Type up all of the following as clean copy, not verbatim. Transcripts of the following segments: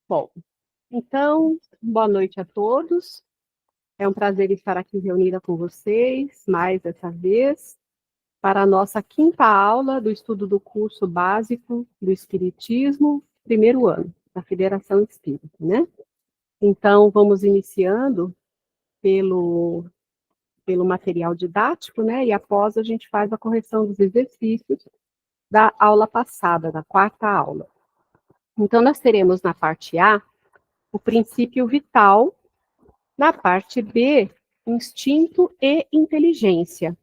Bom, então, boa noite a todos. É um prazer estar aqui reunida com vocês, mais essa vez, para a nossa quinta aula do estudo do curso básico do Espiritismo, primeiro ano, da Federação Espírita, né? Então, vamos iniciando pelo material didático, né? E após a gente faz a correção dos exercícios da aula passada, da quarta aula. Então, nós teremos na parte A o princípio vital. Na parte B, instinto e inteligência.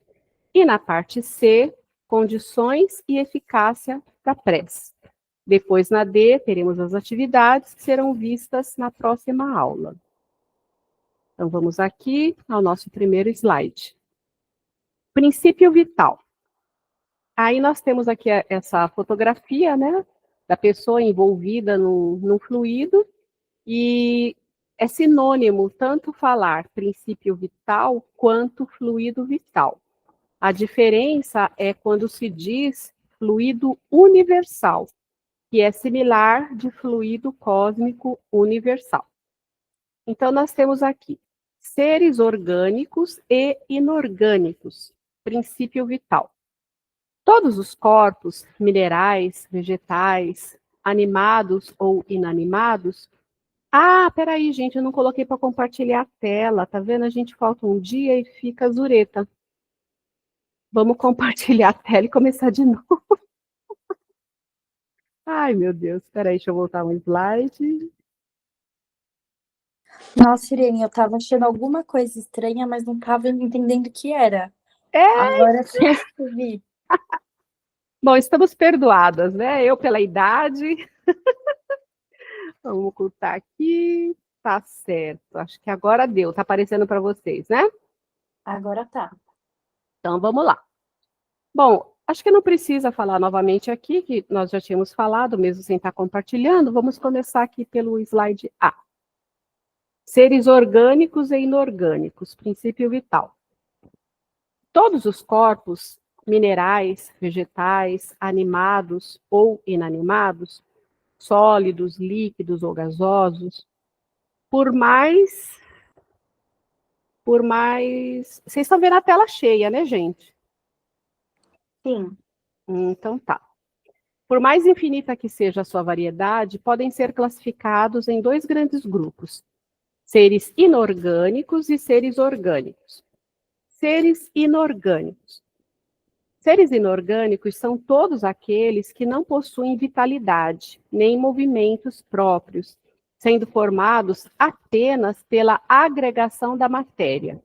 E na parte C, condições e eficácia da prece. Depois, na D, teremos as atividades que serão vistas na próxima aula. Então, vamos aqui ao nosso primeiro slide. Princípio vital. Aí nós temos aqui essa fotografia, né, da pessoa envolvida num fluido, e é sinônimo tanto falar princípio vital quanto fluido vital. A diferença é quando se diz fluido universal, que é similar de fluido cósmico universal. Então, nós temos aqui seres orgânicos e inorgânicos, princípio vital. Todos os corpos, minerais, vegetais, animados ou inanimados. Ah, peraí, gente, eu não coloquei para compartilhar a tela, tá vendo? A gente falta um dia e fica zureta. Vamos compartilhar a tela e começar de novo. Ai, meu Deus, peraí, deixa eu voltar um slide. Nossa, Irene, eu tava achando alguma coisa estranha, mas não tava entendendo o que era. Agora que eu percebi. Bom, estamos perdoadas, né? Eu pela idade. Vamos ocultar aqui. Tá certo. Acho que agora deu. Tá aparecendo para vocês, né? Agora tá. Então, vamos lá. Bom, acho que não precisa falar novamente aqui, que nós já tínhamos falado, mesmo sem estar compartilhando. Vamos começar aqui pelo slide A. Seres orgânicos e inorgânicos, princípio vital. Todos os corpos, minerais, vegetais, animados ou inanimados, sólidos, líquidos ou gasosos, por mais... Vocês estão vendo a tela cheia, né, gente? Sim. Então tá. Por mais infinita que seja a sua variedade, podem ser classificados em dois grandes grupos: seres inorgânicos e seres orgânicos. Seres inorgânicos. Seres inorgânicos são todos aqueles que não possuem vitalidade, nem movimentos próprios, sendo formados apenas pela agregação da matéria.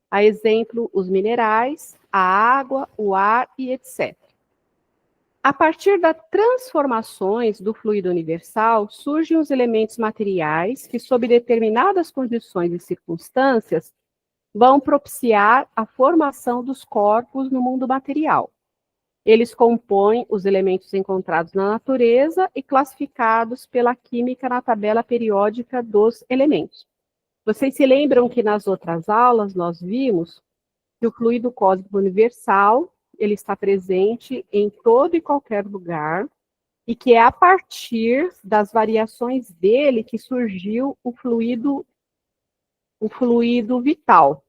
A exemplo, os minerais, a água, o ar e etc. A partir das transformações do fluido universal, surgem os elementos materiais que, sob determinadas condições e circunstâncias, vão propiciar a formação dos corpos no mundo material. Eles compõem os elementos encontrados na natureza e classificados pela química na tabela periódica dos elementos. Vocês se lembram que nas outras aulas nós vimos que o fluido cósmico universal, ele está presente em todo e qualquer lugar, e que é a partir das variações dele que surgiu o fluido vital,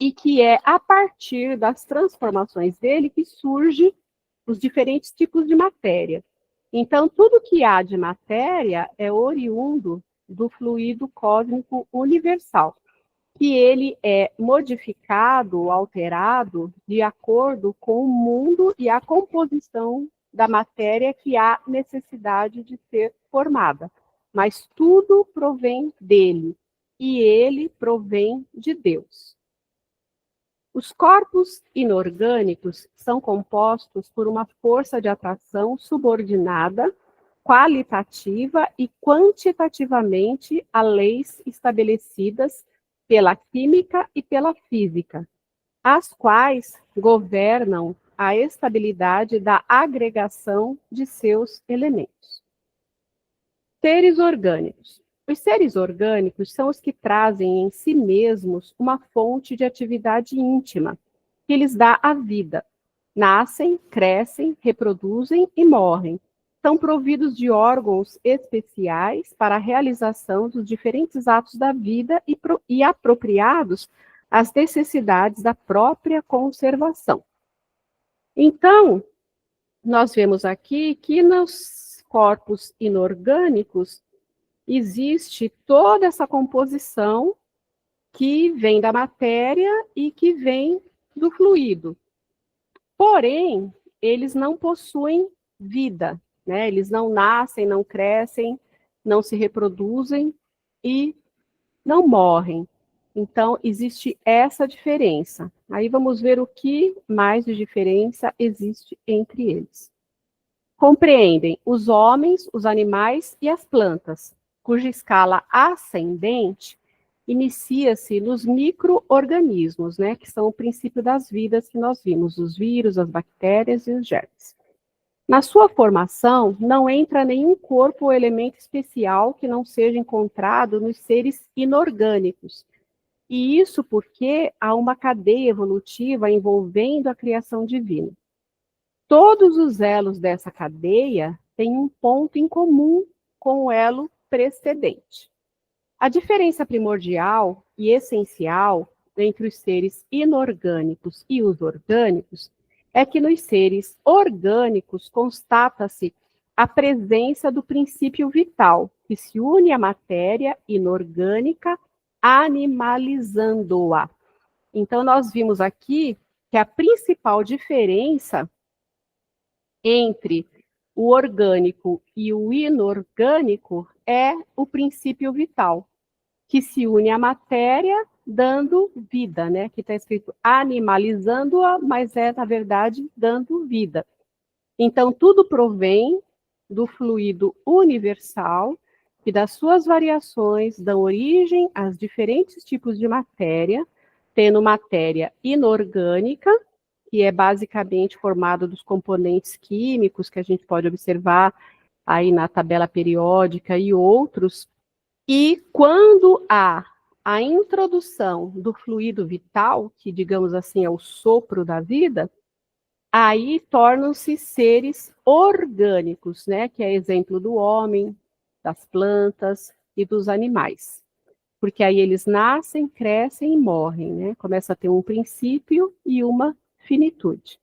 e que é a partir das transformações dele que surge os diferentes tipos de matéria. Então, tudo que há de matéria é oriundo do fluido cósmico universal, que ele é modificado, alterado, de acordo com o mundo e a composição da matéria que há necessidade de ser formada. Mas tudo provém dele, e ele provém de Deus. Os corpos inorgânicos são compostos por uma força de atração subordinada, qualitativa e quantitativamente a leis estabelecidas pela química e pela física, as quais governam a estabilidade da agregação de seus elementos. Seres orgânicos. Os seres orgânicos são os que trazem em si mesmos uma fonte de atividade íntima, que lhes dá a vida. Nascem, crescem, reproduzem e morrem, são providos de órgãos especiais para a realização dos diferentes atos da vida e apropriados às necessidades da própria conservação. Então, nós vemos aqui que nos corpos inorgânicos existe toda essa composição que vem da matéria e que vem do fluido. Porém, eles não possuem vida, né? Eles não nascem, não crescem, não se reproduzem e não morrem. Então, existe essa diferença. Aí vamos ver o que mais de diferença existe entre eles. Compreendem os homens, os animais e as plantas, cuja escala ascendente inicia-se nos micro-organismos, né, que são o princípio das vidas que nós vimos, os vírus, as bactérias e os germes. Na sua formação, não entra nenhum corpo ou elemento especial que não seja encontrado nos seres inorgânicos. E isso porque há uma cadeia evolutiva envolvendo a criação divina. Todos os elos dessa cadeia têm um ponto em comum com o elo precedente. A diferença primordial e essencial entre os seres inorgânicos e os orgânicos é que nos seres orgânicos constata-se a presença do princípio vital, que se une à matéria inorgânica, animalizando-a. Então, nós vimos aqui que a principal diferença entre o orgânico e o inorgânico é o princípio vital, que se une à matéria, dando vida, né? Que está escrito animalizando-a, mas é, na verdade, dando vida. Então, tudo provém do fluido universal, que das suas variações dão origem aos diferentes tipos de matéria, tendo matéria inorgânica, que é basicamente formada dos componentes químicos que a gente pode observar aí na tabela periódica e outros. E quando há a introdução do fluido vital, que digamos assim é o sopro da vida, aí tornam-se seres orgânicos, né? Que é exemplo do homem, das plantas e dos animais. Porque aí eles nascem, crescem e morrem, né? Começa a ter um princípio e uma finitude.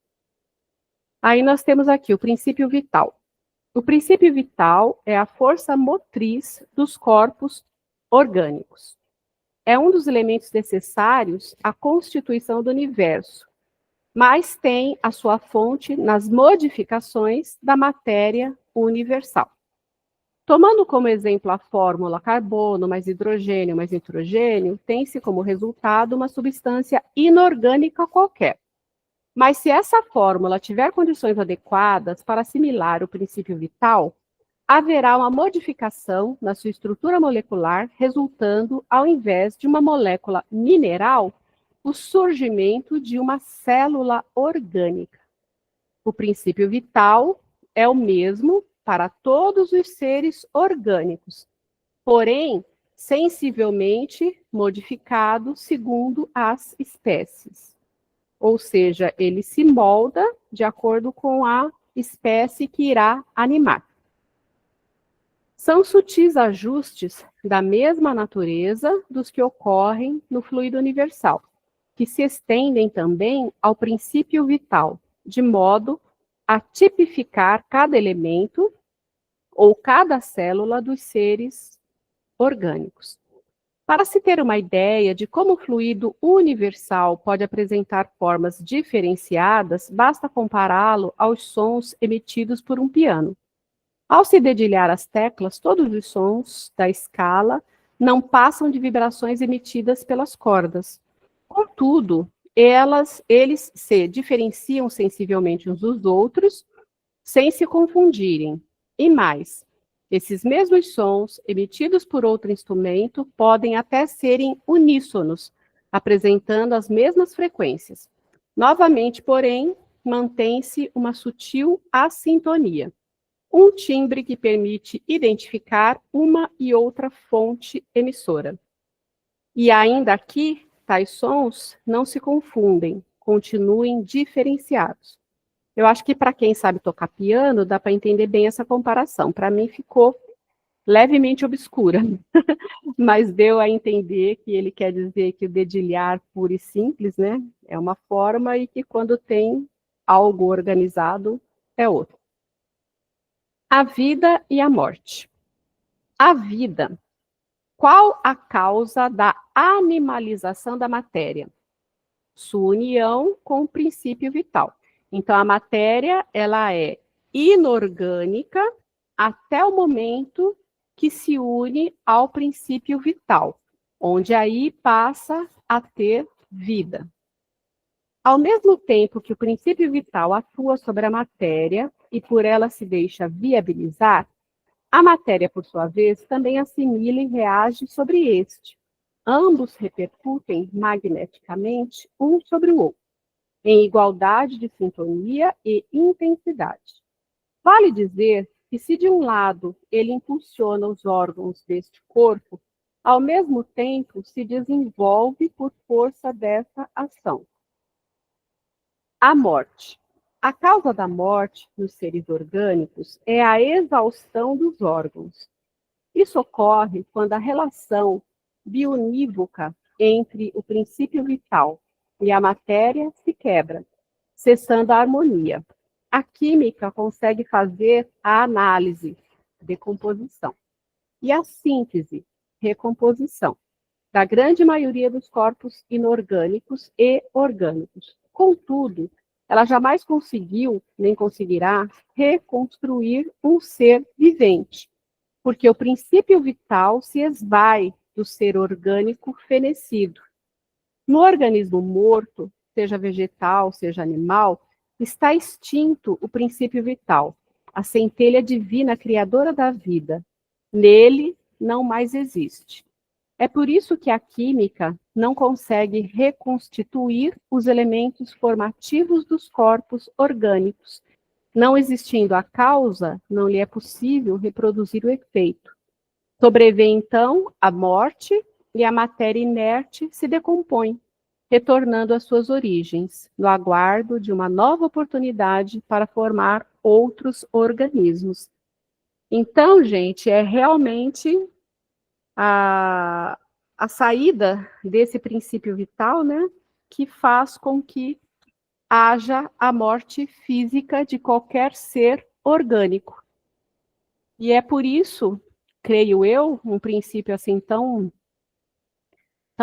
Aí nós temos aqui o princípio vital. O princípio vital é a força motriz dos corpos orgânicos. É um dos elementos necessários à constituição do universo, mas tem a sua fonte nas modificações da matéria universal. Tomando como exemplo a fórmula carbono mais hidrogênio mais nitrogênio, tem-se como resultado uma substância inorgânica qualquer. Mas se essa fórmula tiver condições adequadas para assimilar o princípio vital, haverá uma modificação na sua estrutura molecular, resultando, ao invés de uma molécula mineral, o surgimento de uma célula orgânica. O princípio vital é o mesmo para todos os seres orgânicos, porém, sensivelmente modificado segundo as espécies. Ou seja, ele se molda de acordo com a espécie que irá animar. São sutis ajustes da mesma natureza dos que ocorrem no fluido universal, que se estendem também ao princípio vital, de modo a tipificar cada elemento ou cada célula dos seres orgânicos. Para se ter uma ideia de como o fluido universal pode apresentar formas diferenciadas, basta compará-lo aos sons emitidos por um piano. Ao se dedilhar as teclas, todos os sons da escala não passam de vibrações emitidas pelas cordas. Contudo, eles se diferenciam sensivelmente uns dos outros, sem se confundirem. E mais, esses mesmos sons, emitidos por outro instrumento, podem até serem uníssonos, apresentando as mesmas frequências. Novamente, porém, mantém-se uma sutil assintonia. Um timbre que permite identificar uma e outra fonte emissora. E ainda aqui, tais sons não se confundem, continuem diferenciados. Eu acho que para quem sabe tocar piano, dá para entender bem essa comparação. Para mim ficou levemente obscura, mas deu a entender que ele quer dizer que o dedilhar puro e simples, né, é uma forma e que quando tem algo organizado é outra. A vida e a morte. A vida. Qual a causa da animalização da matéria? Sua união com o princípio vital. Então, a matéria, ela é inorgânica até o momento que se une ao princípio vital, onde aí passa a ter vida. Ao mesmo tempo que o princípio vital atua sobre a matéria e por ela se deixa viabilizar, a matéria, por sua vez, também assimila e reage sobre este. Ambos repercutem magneticamente um sobre o outro, em igualdade de sintonia e intensidade. Vale dizer que se de um lado ele impulsiona os órgãos deste corpo, ao mesmo tempo se desenvolve por força dessa ação. A morte. A causa da morte nos seres orgânicos é a exaustão dos órgãos. Isso ocorre quando a relação bionívoca entre o princípio vital e a matéria se quebra, cessando a harmonia. A química consegue fazer a análise, decomposição, e a síntese, recomposição, da grande maioria dos corpos inorgânicos e orgânicos. Contudo, ela jamais conseguiu, nem conseguirá, reconstruir um ser vivente, porque o princípio vital se esvai do ser orgânico fenecido. No organismo morto, seja vegetal, seja animal, está extinto o princípio vital, a centelha divina criadora da vida. Nele não mais existe. É por isso que a química não consegue reconstituir os elementos formativos dos corpos orgânicos. Não existindo a causa, não lhe é possível reproduzir o efeito. Sobrevém, então, a morte e a matéria inerte se decompõe, retornando às suas origens, no aguardo de uma nova oportunidade para formar outros organismos. Então, gente, é realmente a saída desse princípio vital, né, que faz com que haja a morte física de qualquer ser orgânico. E é por isso, creio eu, um princípio assim tão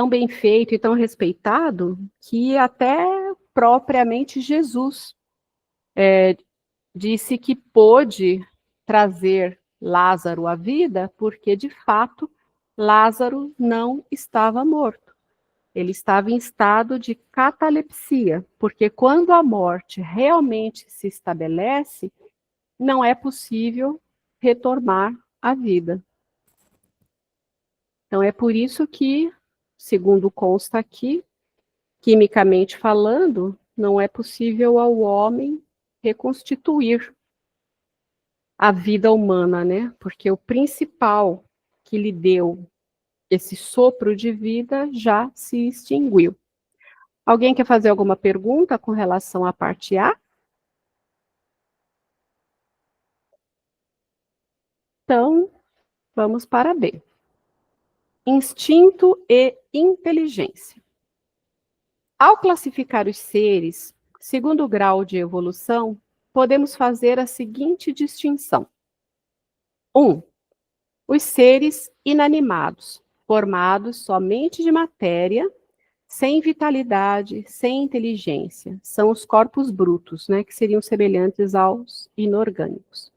bem feito e tão respeitado, que até propriamente Jesus disse que pôde trazer Lázaro à vida, porque de fato Lázaro não estava morto. Ele estava em estado de catalepsia, porque quando a morte realmente se estabelece, não é possível retornar à vida. Então é por isso que, segundo consta aqui, quimicamente falando, não é possível ao homem reconstituir a vida humana, né? Porque o principal que lhe deu esse sopro de vida já se extinguiu. Alguém quer fazer alguma pergunta com relação à parte A? Então, vamos para B. Instinto e inteligência. Ao classificar os seres, segundo o grau de evolução, podemos fazer a seguinte distinção. 1. Os seres inanimados, formados somente de matéria, sem vitalidade, sem inteligência. São os corpos brutos, né, que seriam semelhantes aos inorgânicos.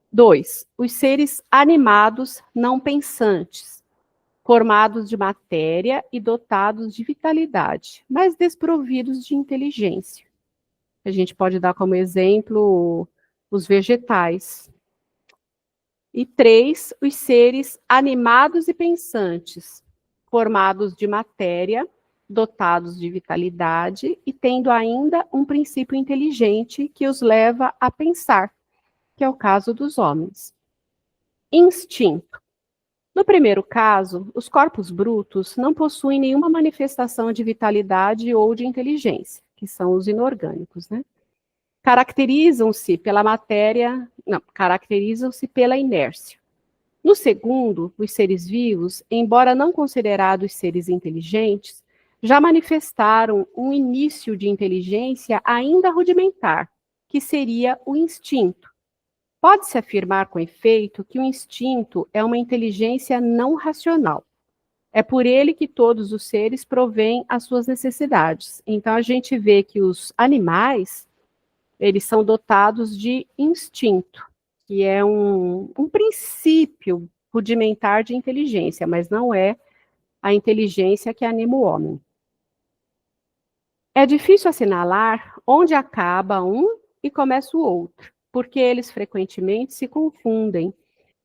2. Os seres animados não pensantes, formados de matéria e dotados de vitalidade, mas desprovidos de inteligência. A gente pode dar como exemplo os vegetais. E 3, os seres animados e pensantes, formados de matéria, dotados de vitalidade e tendo ainda um princípio inteligente que os leva a pensar, que é o caso dos homens. Instinto. No primeiro caso, os corpos brutos não possuem nenhuma manifestação de vitalidade ou de inteligência, que são os inorgânicos, né? caracterizam-se pela matéria, não, caracterizam-se pela inércia. No segundo, os seres vivos, embora não considerados seres inteligentes, já manifestaram um início de inteligência ainda rudimentar, que seria o instinto. Pode-se afirmar com efeito que o instinto é uma inteligência não racional. É por ele que todos os seres provêm as suas necessidades. Então, a gente vê que os animais, eles são dotados de instinto, que é um princípio rudimentar de inteligência, mas não é a inteligência que anima o homem. É difícil assinalar onde acaba um e começa o outro, porque eles frequentemente se confundem,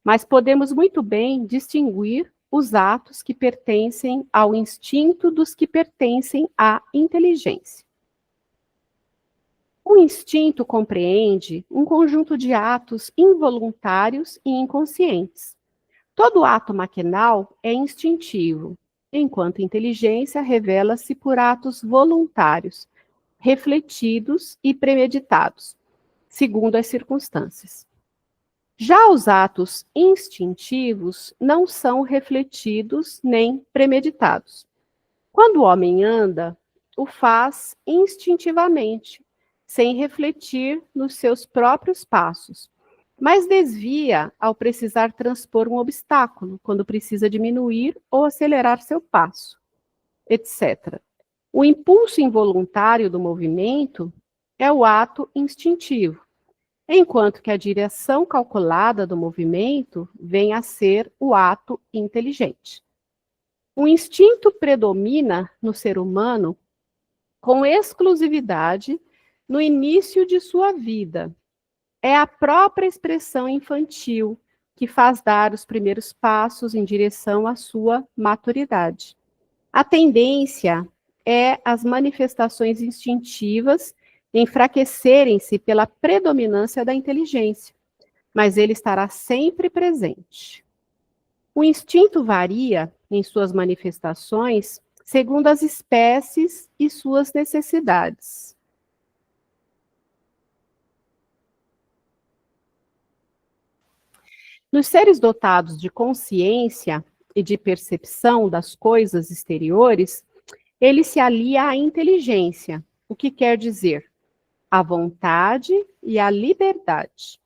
mas podemos muito bem distinguir os atos que pertencem ao instinto dos que pertencem à inteligência. O instinto compreende um conjunto de atos involuntários e inconscientes. Todo ato maquinal é instintivo, enquanto a inteligência revela-se por atos voluntários, refletidos e premeditados, segundo as circunstâncias. Já os atos instintivos não são refletidos nem premeditados. Quando o homem anda, o faz instintivamente, sem refletir nos seus próprios passos, mas desvia ao precisar transpor um obstáculo, quando precisa diminuir ou acelerar seu passo, etc. O impulso involuntário do movimento é o ato instintivo, enquanto que a direção calculada do movimento vem a ser o ato inteligente. O instinto predomina no ser humano com exclusividade no início de sua vida. É a própria expressão infantil que faz dar os primeiros passos em direção à sua maturidade. A tendência é as manifestações instintivas enfraquecerem-se pela predominância da inteligência, mas ele estará sempre presente. O instinto varia em suas manifestações segundo as espécies e suas necessidades. Nos seres dotados de consciência e de percepção das coisas exteriores, ele se alia à inteligência, o que quer dizer a vontade e a liberdade.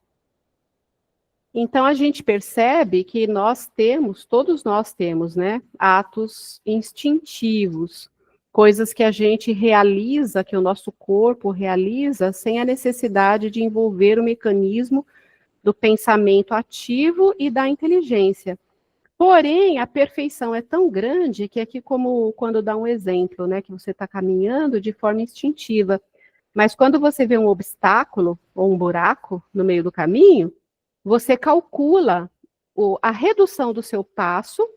Então, a gente percebe que todos nós temos, né, atos instintivos, coisas que a gente realiza, que o nosso corpo realiza, sem a necessidade de envolver o mecanismo do pensamento ativo e da inteligência. Porém, a perfeição é tão grande que aqui, como quando dá um exemplo, né, que você está caminhando de forma instintiva, mas quando você vê um obstáculo ou um buraco no meio do caminho, você calcula a redução do seu passo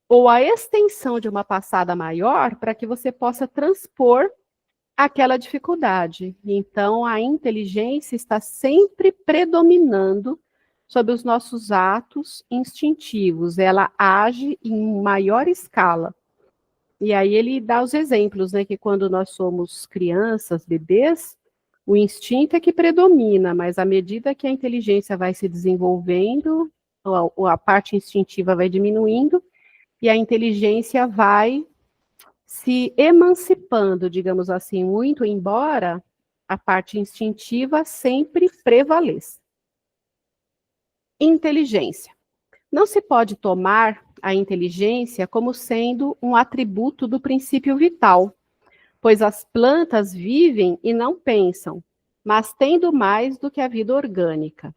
ou a extensão de uma passada maior para que você possa transpor aquela dificuldade. Então, a inteligência está sempre predominando sobre os nossos atos instintivos. Ela age em maior escala. E aí ele dá os exemplos, né, que quando nós somos crianças, bebês, o instinto é que predomina, mas à medida que a inteligência vai se desenvolvendo, a parte instintiva vai diminuindo, e a inteligência vai se emancipando, digamos assim, muito, embora a parte instintiva sempre prevaleça. Inteligência. Não se pode tomar a inteligência como sendo um atributo do princípio vital, pois as plantas vivem e não pensam, mas tendo mais do que a vida orgânica.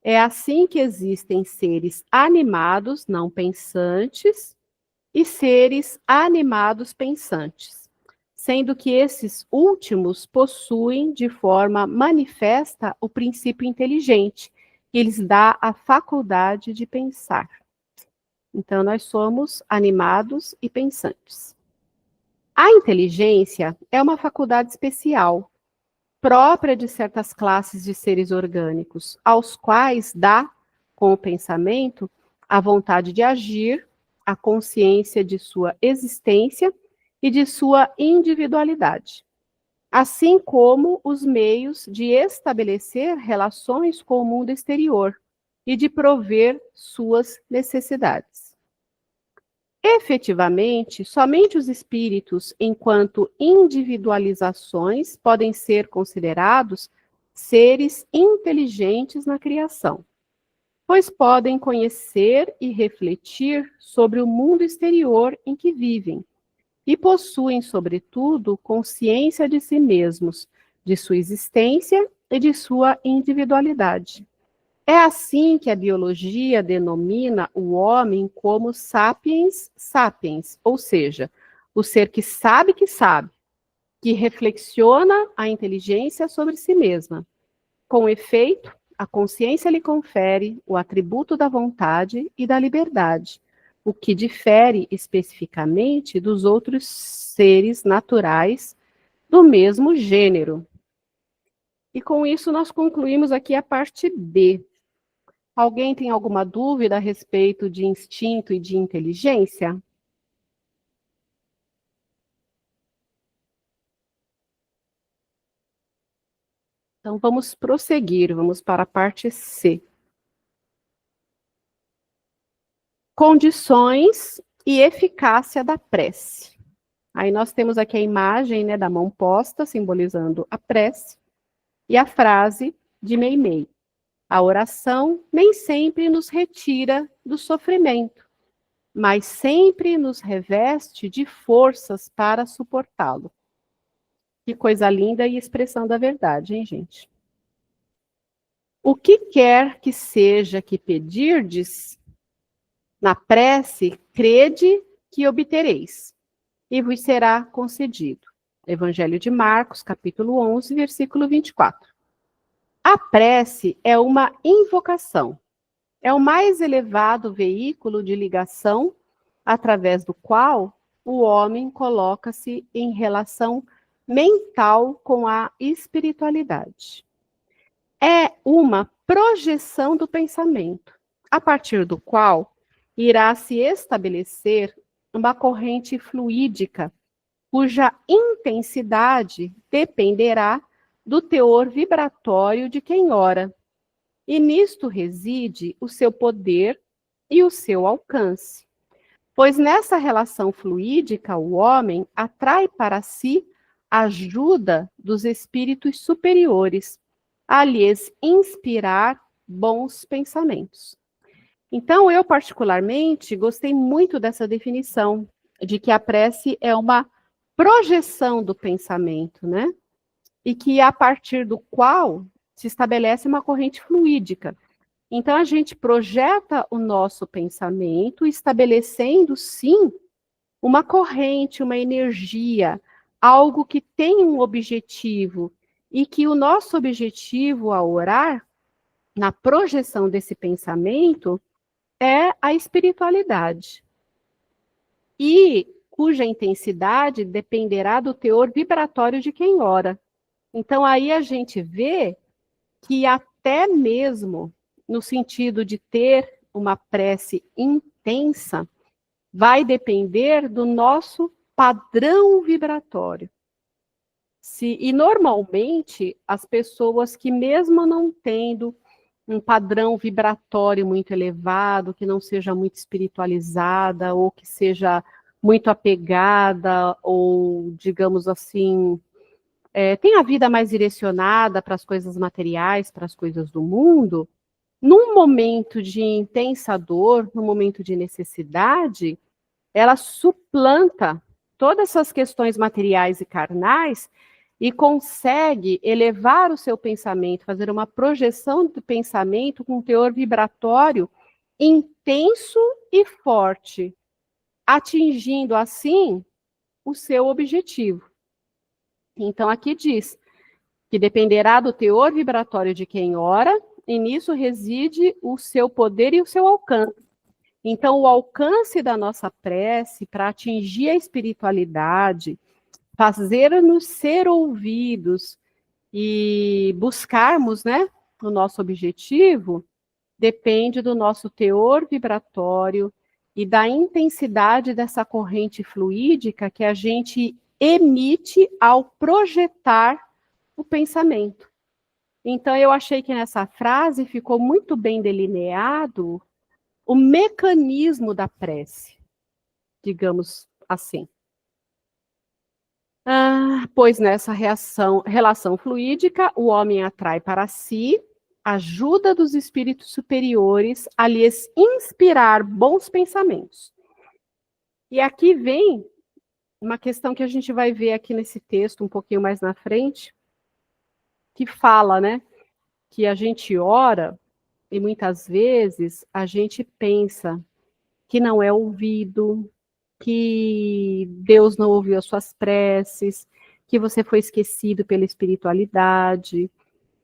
É assim que existem seres animados não pensantes e seres animados pensantes, sendo que esses últimos possuem de forma manifesta o princípio inteligente, que lhes dá a faculdade de pensar. Então, nós somos animados e pensantes. A inteligência é uma faculdade especial, própria de certas classes de seres orgânicos, aos quais dá, com o pensamento, a vontade de agir, a consciência de sua existência e de sua individualidade. assim como os meios de estabelecer relações com o mundo exterior e de prover suas necessidades. Efetivamente, somente os espíritos, enquanto individualizações, podem ser considerados seres inteligentes na criação, pois podem conhecer e refletir sobre o mundo exterior em que vivem, e possuem, sobretudo, consciência de si mesmos, de sua existência e de sua individualidade. É assim que a biologia denomina o homem como sapiens sapiens, ou seja, o ser que sabe, que reflexiona a inteligência sobre si mesma. Com efeito, a consciência lhe confere o atributo da vontade e da liberdade, o que difere especificamente dos outros seres naturais do mesmo gênero. E com isso nós concluímos aqui a parte B. Alguém tem alguma dúvida a respeito de instinto e de inteligência? Então vamos prosseguir, vamos para a parte C. Condições e eficácia da prece. Aí nós temos aqui a imagem, né, da mão posta, simbolizando a prece, e a frase de Meimei. A oração nem sempre nos retira do sofrimento, mas sempre nos reveste de forças para suportá-lo. Que coisa linda e expressão da verdade, hein, gente? O que quer que seja que pedirdes, na prece, crede que obtereis, e vos será concedido. Evangelho de Marcos, capítulo 11, versículo 24. A prece é uma invocação, é o mais elevado veículo de ligação através do qual o homem coloca-se em relação mental com a espiritualidade. É uma projeção do pensamento, a partir do qual irá se estabelecer uma corrente fluídica, cuja intensidade dependerá do teor vibratório de quem ora. E nisto reside o seu poder e o seu alcance. Pois nessa relação fluídica, o homem atrai para si a ajuda dos espíritos superiores, a lhes inspirar bons pensamentos. Então, eu particularmente gostei muito dessa definição, de que a prece é uma projeção do pensamento, né? E que a partir do qual se estabelece uma corrente fluídica. Então, a gente projeta o nosso pensamento, estabelecendo, sim, uma corrente, uma energia, algo que tem um objetivo, e que o nosso objetivo ao orar, na projeção desse pensamento, é a espiritualidade. E cuja intensidade dependerá do teor vibratório de quem ora. Então, aí a gente vê que até mesmo no sentido de ter uma prece intensa, vai depender do nosso padrão vibratório. E normalmente, as pessoas que mesmo não tendo um padrão vibratório muito elevado, que não seja muito espiritualizada, ou que seja muito apegada, ou, digamos assim, tem a vida mais direcionada para as coisas materiais, para as coisas do mundo, num momento de intensa dor, num momento de necessidade, ela suplanta todas essas questões materiais e carnais e consegue elevar o seu pensamento, fazer uma projeção do pensamento com um teor vibratório intenso e forte, atingindo assim o seu objetivo. Então aqui diz que dependerá do teor vibratório de quem ora, e nisso reside o seu poder e o seu alcance. Então, o alcance da nossa prece para atingir a espiritualidade, fazer-nos ser ouvidos e buscarmos, né, o nosso objetivo, depende do nosso teor vibratório e da intensidade dessa corrente fluídica que a gente emite ao projetar o pensamento. Então, eu achei que nessa frase ficou muito bem delineado o mecanismo da prece, digamos assim. Pois nessa relação fluídica, o homem atrai para si a ajuda dos espíritos superiores a lhes inspirar bons pensamentos. E aqui vem uma questão que a gente vai ver aqui nesse texto, um pouquinho mais na frente, que fala, né, que a gente ora e muitas vezes a gente pensa que não é ouvido, que Deus não ouviu as suas preces, que você foi esquecido pela espiritualidade,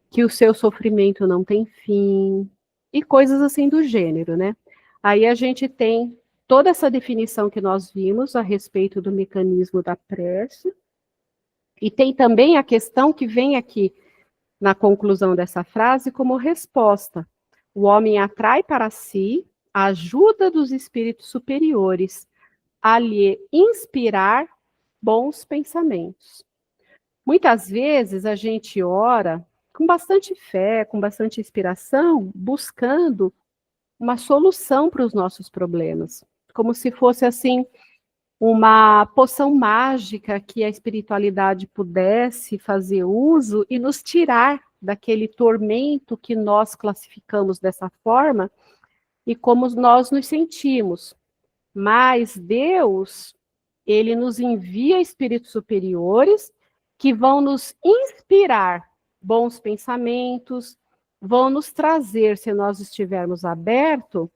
que o seu sofrimento não tem fim, e coisas assim do gênero, né? Aí a gente tem toda essa definição que nós vimos a respeito do mecanismo da prece, e tem também a questão que vem aqui na conclusão dessa frase como resposta. O homem atrai para si a ajuda dos espíritos superiores a lhe inspirar bons pensamentos. Muitas vezes a gente ora com bastante fé, com bastante inspiração, buscando uma solução para os nossos problemas, como se fosse assim uma poção mágica que a espiritualidade pudesse fazer uso e nos tirar daquele tormento que nós classificamos dessa forma e como nós nos sentimos. Mas Deus, ele nos envia espíritos superiores que vão nos inspirar bons pensamentos, vão nos trazer, se nós estivermos abertos,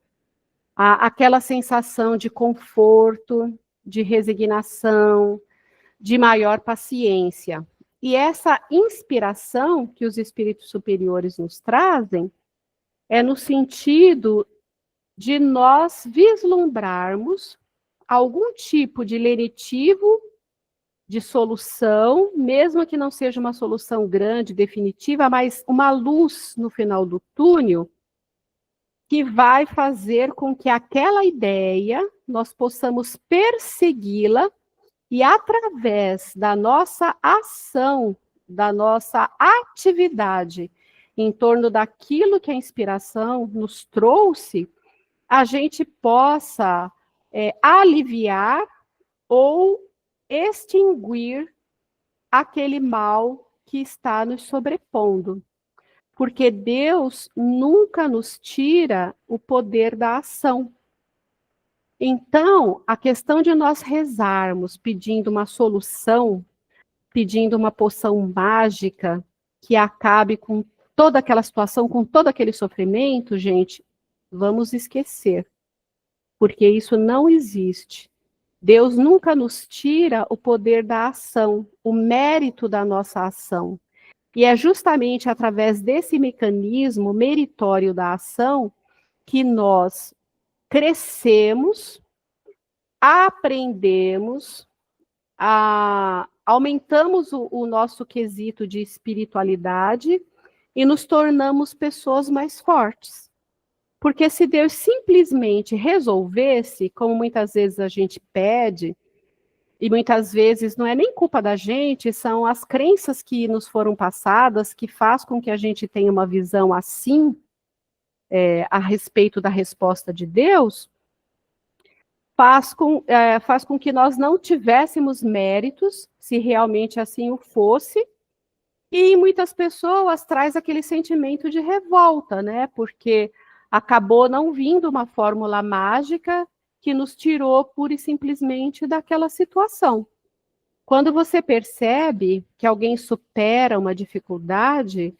aquela sensação de conforto, de resignação, de maior paciência. E essa inspiração que os espíritos superiores nos trazem é no sentido de nós vislumbrarmos algum tipo de lenitivo, de solução, mesmo que não seja uma solução grande, definitiva, mas uma luz no final do túnel, que vai fazer com que aquela ideia nós possamos persegui-la e através da nossa ação, da nossa atividade em torno daquilo que a inspiração nos trouxe, a gente possa aliviar ou extinguir aquele mal que está nos sobrepondo. Porque Deus nunca nos tira o poder da ação. Então, a questão de nós rezarmos pedindo uma solução, pedindo uma poção mágica que acabe com toda aquela situação, com todo aquele sofrimento, gente, vamos esquecer. Porque isso não existe. Deus nunca nos tira o poder da ação, o mérito da nossa ação. E é justamente através desse mecanismo meritório da ação que nós crescemos, aprendemos, aumentamos o nosso quesito de espiritualidade e nos tornamos pessoas mais fortes. Porque se Deus simplesmente resolvesse, como muitas vezes a gente pede, e muitas vezes não é nem culpa da gente, são as crenças que nos foram passadas que faz com que a gente tenha uma visão assim a respeito da resposta de Deus, faz com que nós não tivéssemos méritos, se realmente assim o fosse, e muitas pessoas traz aquele sentimento de revolta, né? Porque acabou não vindo uma fórmula mágica que nos tirou pura e simplesmente daquela situação. Quando você percebe que alguém supera uma dificuldade,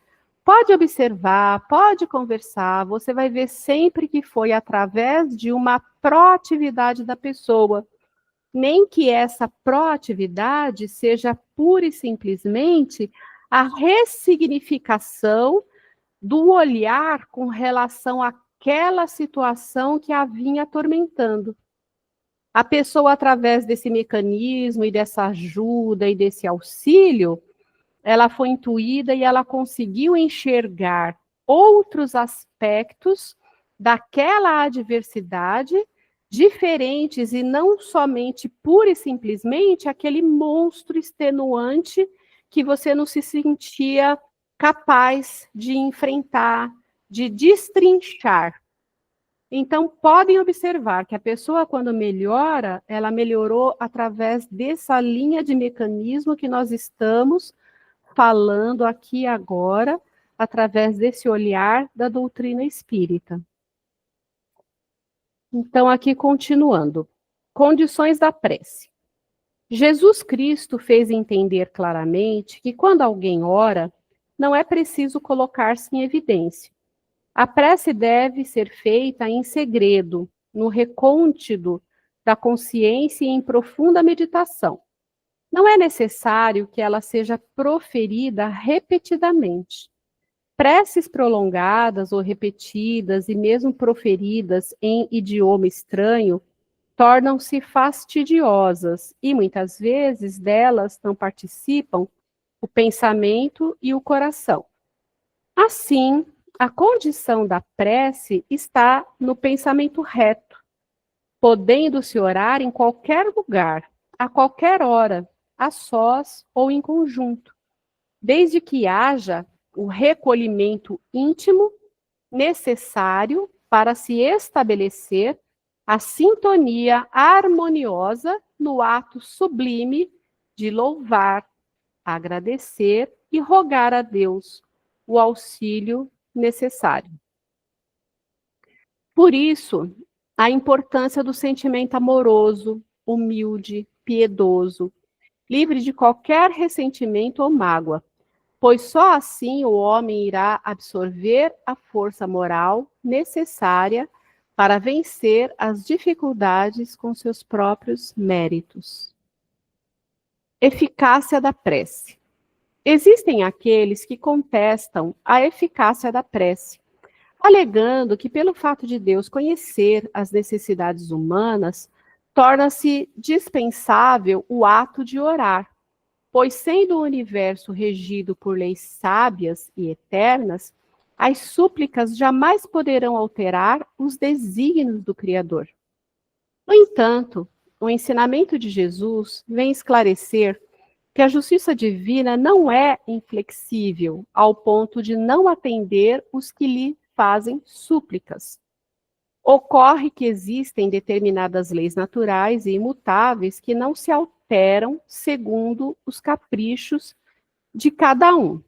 pode observar, pode conversar, você vai ver sempre que foi através de uma proatividade da pessoa. Nem que essa proatividade seja pura e simplesmente a ressignificação do olhar com relação àquela situação que a vinha atormentando. A pessoa, através desse mecanismo e dessa ajuda e desse auxílio, ela foi intuída e ela conseguiu enxergar outros aspectos daquela adversidade diferentes e não somente pura e simplesmente aquele monstro extenuante que você não se sentia capaz de enfrentar, de destrinchar. Então, podem observar que a pessoa, quando melhora, ela melhorou através dessa linha de mecanismo que nós estamos falando aqui agora, através desse olhar da doutrina espírita. Então, aqui continuando. Condições da prece. Jesus Cristo fez entender claramente que quando alguém ora, não é preciso colocar-se em evidência. A prece deve ser feita em segredo, no recôndito da consciência e em profunda meditação. Não é necessário que ela seja proferida repetidamente. Preces prolongadas ou repetidas e mesmo proferidas em idioma estranho tornam-se fastidiosas e muitas vezes delas não participam o pensamento e o coração. Assim, a condição da prece está no pensamento reto, podendo-se orar em qualquer lugar, a qualquer hora, a sós ou em conjunto, desde que haja o recolhimento íntimo necessário para se estabelecer a sintonia harmoniosa no ato sublime de louvar, agradecer e rogar a Deus o auxílio necessário. Por isso, a importância do sentimento amoroso, humilde, piedoso, livre de qualquer ressentimento ou mágoa, pois só assim o homem irá absorver a força moral necessária para vencer as dificuldades com seus próprios méritos. Eficácia da prece. Existem aqueles que contestam a eficácia da prece, alegando que pelo fato de Deus conhecer as necessidades humanas, torna-se dispensável o ato de orar, pois sendo o universo regido por leis sábias e eternas, as súplicas jamais poderão alterar os desígnios do Criador. No entanto, o ensinamento de Jesus vem esclarecer que a justiça divina não é inflexível ao ponto de não atender os que lhe fazem súplicas. Ocorre que existem determinadas leis naturais e imutáveis que não se alteram segundo os caprichos de cada um.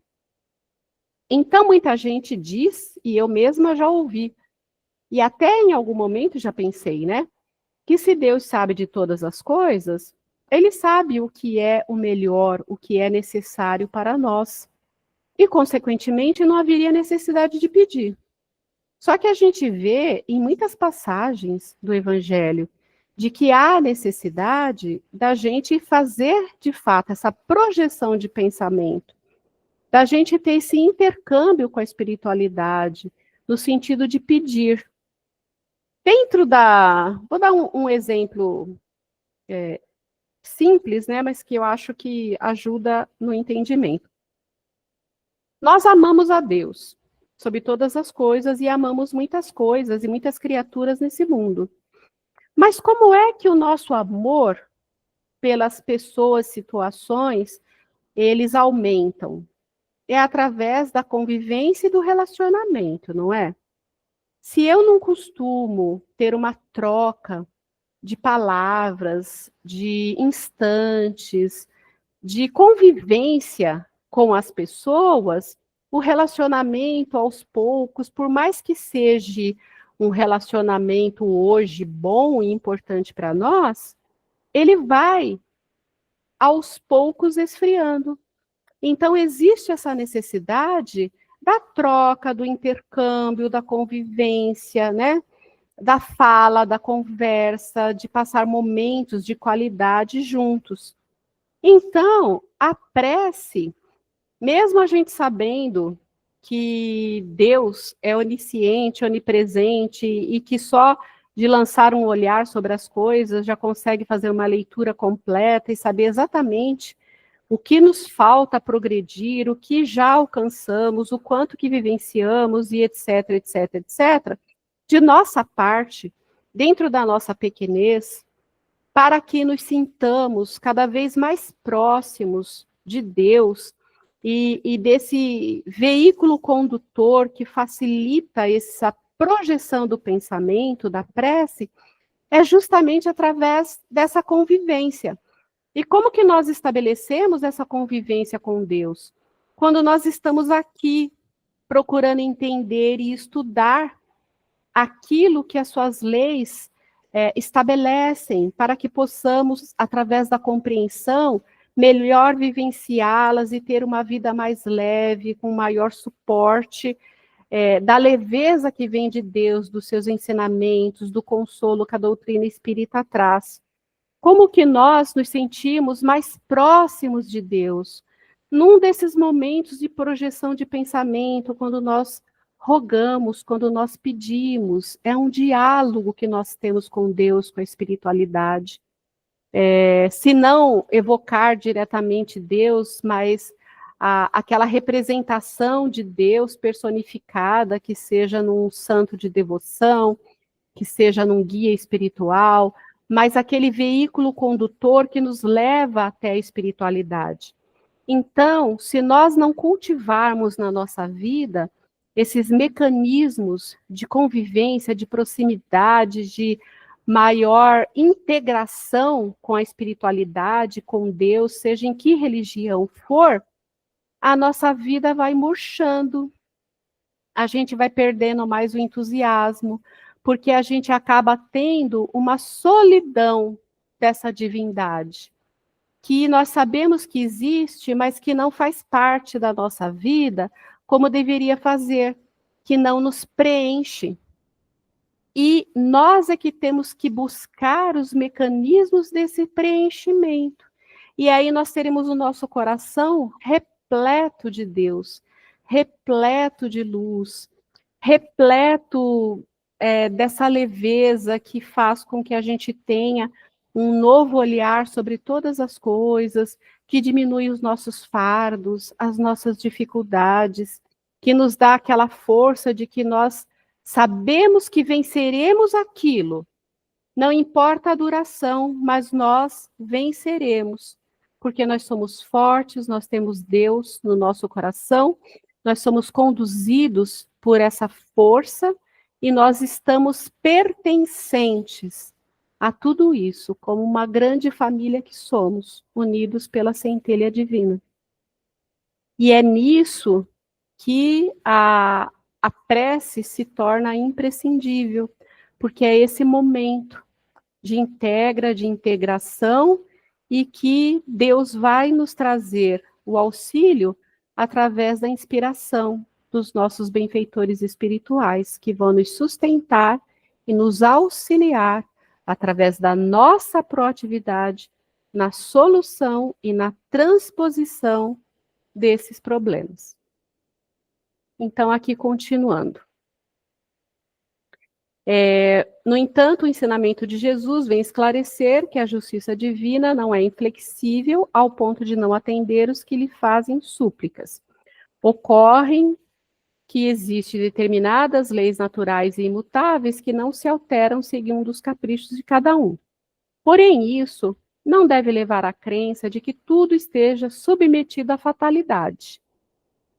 Então, muita gente diz, e eu mesma já ouvi, e até em algum momento já pensei, né? Que se Deus sabe de todas as coisas, Ele sabe o que é o melhor, o que é necessário para nós. E, consequentemente, não haveria necessidade de pedir. Só que a gente vê em muitas passagens do Evangelho de que há necessidade da gente fazer, de fato, essa projeção de pensamento, da gente ter esse intercâmbio com a espiritualidade, no sentido de pedir. Dentro da... Vou dar um exemplo simples, né, mas que eu acho que ajuda no entendimento. Nós amamos a Deus sobre todas as coisas e amamos muitas coisas e muitas criaturas nesse mundo. Mas como é que o nosso amor pelas pessoas, situações, eles aumentam? É através da convivência e do relacionamento, não é? Se eu não costumo ter uma troca de palavras, de instantes, de convivência com as pessoas, o relacionamento aos poucos, por mais que seja um relacionamento hoje bom e importante para nós, ele vai aos poucos esfriando. Então existe essa necessidade da troca, do intercâmbio, da convivência, né? Da fala, da conversa, de passar momentos de qualidade juntos. Então, a prece, mesmo a gente sabendo que Deus é onisciente, onipresente, e que só de lançar um olhar sobre as coisas já consegue fazer uma leitura completa e saber exatamente o que nos falta progredir, o que já alcançamos, o quanto que vivenciamos e etc, etc, etc. De nossa parte, dentro da nossa pequenez, para que nos sintamos cada vez mais próximos de Deus e desse veículo condutor que facilita essa projeção do pensamento, da prece, é justamente através dessa convivência. E como que nós estabelecemos essa convivência com Deus? Quando nós estamos aqui procurando entender e estudar aquilo que as suas leis estabelecem, para que possamos, através da compreensão, melhor vivenciá-las e ter uma vida mais leve, com maior suporte, da leveza que vem de Deus, dos seus ensinamentos, do consolo que a doutrina espírita traz. Como que nós nos sentimos mais próximos de Deus? Num desses momentos de projeção de pensamento, quando nós rogamos, quando nós pedimos, é um diálogo que nós temos com Deus, com a espiritualidade. Se não evocar diretamente Deus, mas aquela representação de Deus personificada, que seja num santo de devoção, que seja num guia espiritual, mas aquele veículo condutor que nos leva até a espiritualidade. Então, se nós não cultivarmos na nossa vida esses mecanismos de convivência, de proximidade, de maior integração com a espiritualidade, com Deus, seja em que religião for, a nossa vida vai murchando, a gente vai perdendo mais o entusiasmo, porque a gente acaba tendo uma solidão dessa divindade, que nós sabemos que existe, mas que não faz parte da nossa vida como deveria fazer, que não nos preenche. E nós é que temos que buscar os mecanismos desse preenchimento. E aí nós teremos o nosso coração repleto de Deus, repleto de luz, repleto dessa leveza que faz com que a gente tenha um novo olhar sobre todas as coisas, que diminui os nossos fardos, as nossas dificuldades, que nos dá aquela força de que nós sabemos que venceremos aquilo. Não importa a duração, mas nós venceremos, porque nós somos fortes, nós temos Deus no nosso coração, nós somos conduzidos por essa força e nós estamos pertencentes a tudo isso, como uma grande família que somos, unidos pela centelha divina. E é nisso que a prece se torna imprescindível, porque é esse momento de integração, e que Deus vai nos trazer o auxílio através da inspiração dos nossos benfeitores espirituais, que vão nos sustentar e nos auxiliar através da nossa proatividade na solução e na transposição desses problemas. Então, aqui continuando. No entanto, o ensinamento de Jesus vem esclarecer que a justiça divina não é inflexível ao ponto de não atender os que lhe fazem súplicas. Ocorrem que existem determinadas leis naturais e imutáveis que não se alteram segundo os caprichos de cada um. Porém, isso não deve levar à crença de que tudo esteja submetido à fatalidade.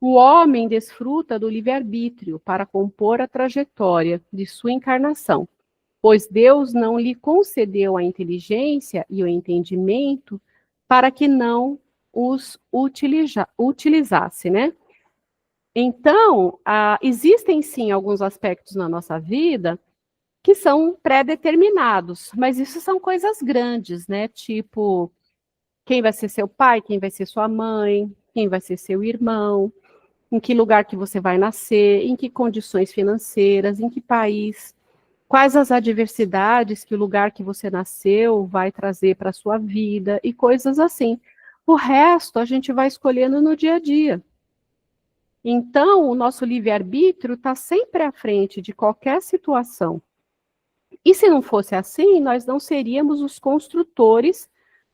O homem desfruta do livre-arbítrio para compor a trajetória de sua encarnação, pois Deus não lhe concedeu a inteligência e o entendimento para que não os utilizasse, né? Então, existem sim alguns aspectos na nossa vida que são pré-determinados, mas isso são coisas grandes, né? Tipo, quem vai ser seu pai, quem vai ser sua mãe, quem vai ser seu irmão, em que lugar que você vai nascer, em que condições financeiras, em que país, quais as adversidades que o lugar que você nasceu vai trazer para a sua vida e coisas assim. O resto a gente vai escolhendo no dia a dia. Então, o nosso livre-arbítrio está sempre à frente de qualquer situação. E se não fosse assim, nós não seríamos os construtores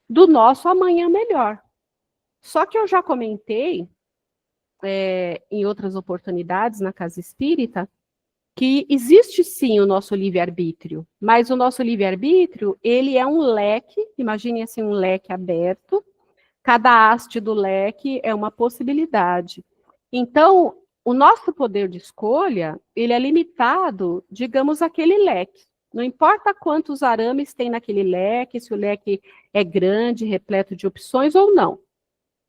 do nosso amanhã melhor. Só que eu já comentei, em outras oportunidades na Casa Espírita, que existe sim o nosso livre-arbítrio, mas o nosso livre-arbítrio, ele é um leque, imagine assim um leque aberto, cada haste do leque é uma possibilidade. Então, o nosso poder de escolha, ele é limitado, digamos, àquele leque. Não importa quantos arames tem naquele leque, se o leque é grande, repleto de opções ou não.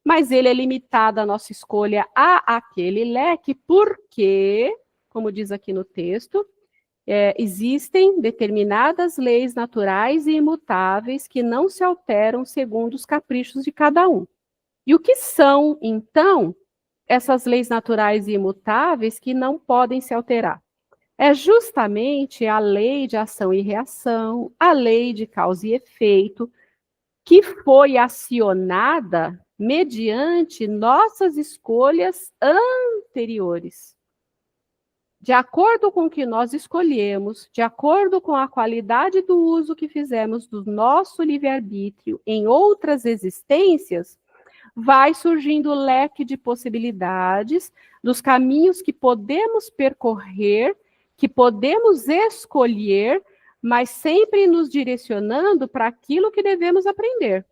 Mas ele é limitado a nossa escolha a aquele leque, porque, como diz aqui no texto, existem determinadas leis naturais e imutáveis que não se alteram segundo os caprichos de cada um. E o que são, então, essas leis naturais e imutáveis que não podem se alterar? É justamente a lei de ação e reação, a lei de causa e efeito, que foi acionada mediante nossas escolhas anteriores. De acordo com o que nós escolhemos, de acordo com a qualidade do uso que fizemos do nosso livre-arbítrio em outras existências, vai surgindo o leque de possibilidades, dos caminhos que podemos percorrer, que podemos escolher, mas sempre nos direcionando para aquilo que devemos aprender.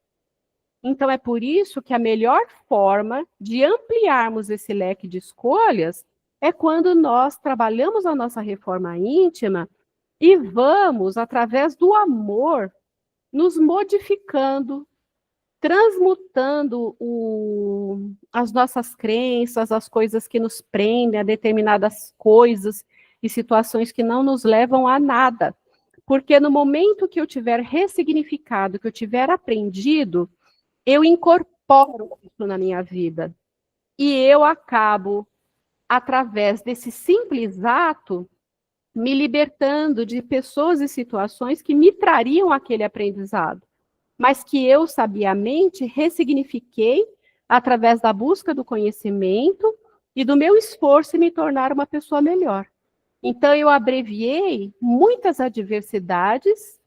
Então, é por isso que a melhor forma de ampliarmos esse leque de escolhas é quando nós trabalhamos a nossa reforma íntima e vamos, através do amor, nos modificando, transmutando as nossas crenças, as coisas que nos prendem a determinadas coisas e situações que não nos levam a nada. Porque no momento que eu tiver ressignificado, que eu tiver aprendido, eu incorporo isso na minha vida. E eu acabo, através desse simples ato, me libertando de pessoas e situações que me trariam aquele aprendizado, mas que eu sabiamente ressignifiquei através da busca do conhecimento e do meu esforço em me tornar uma pessoa melhor. Então, eu abreviei muitas adversidades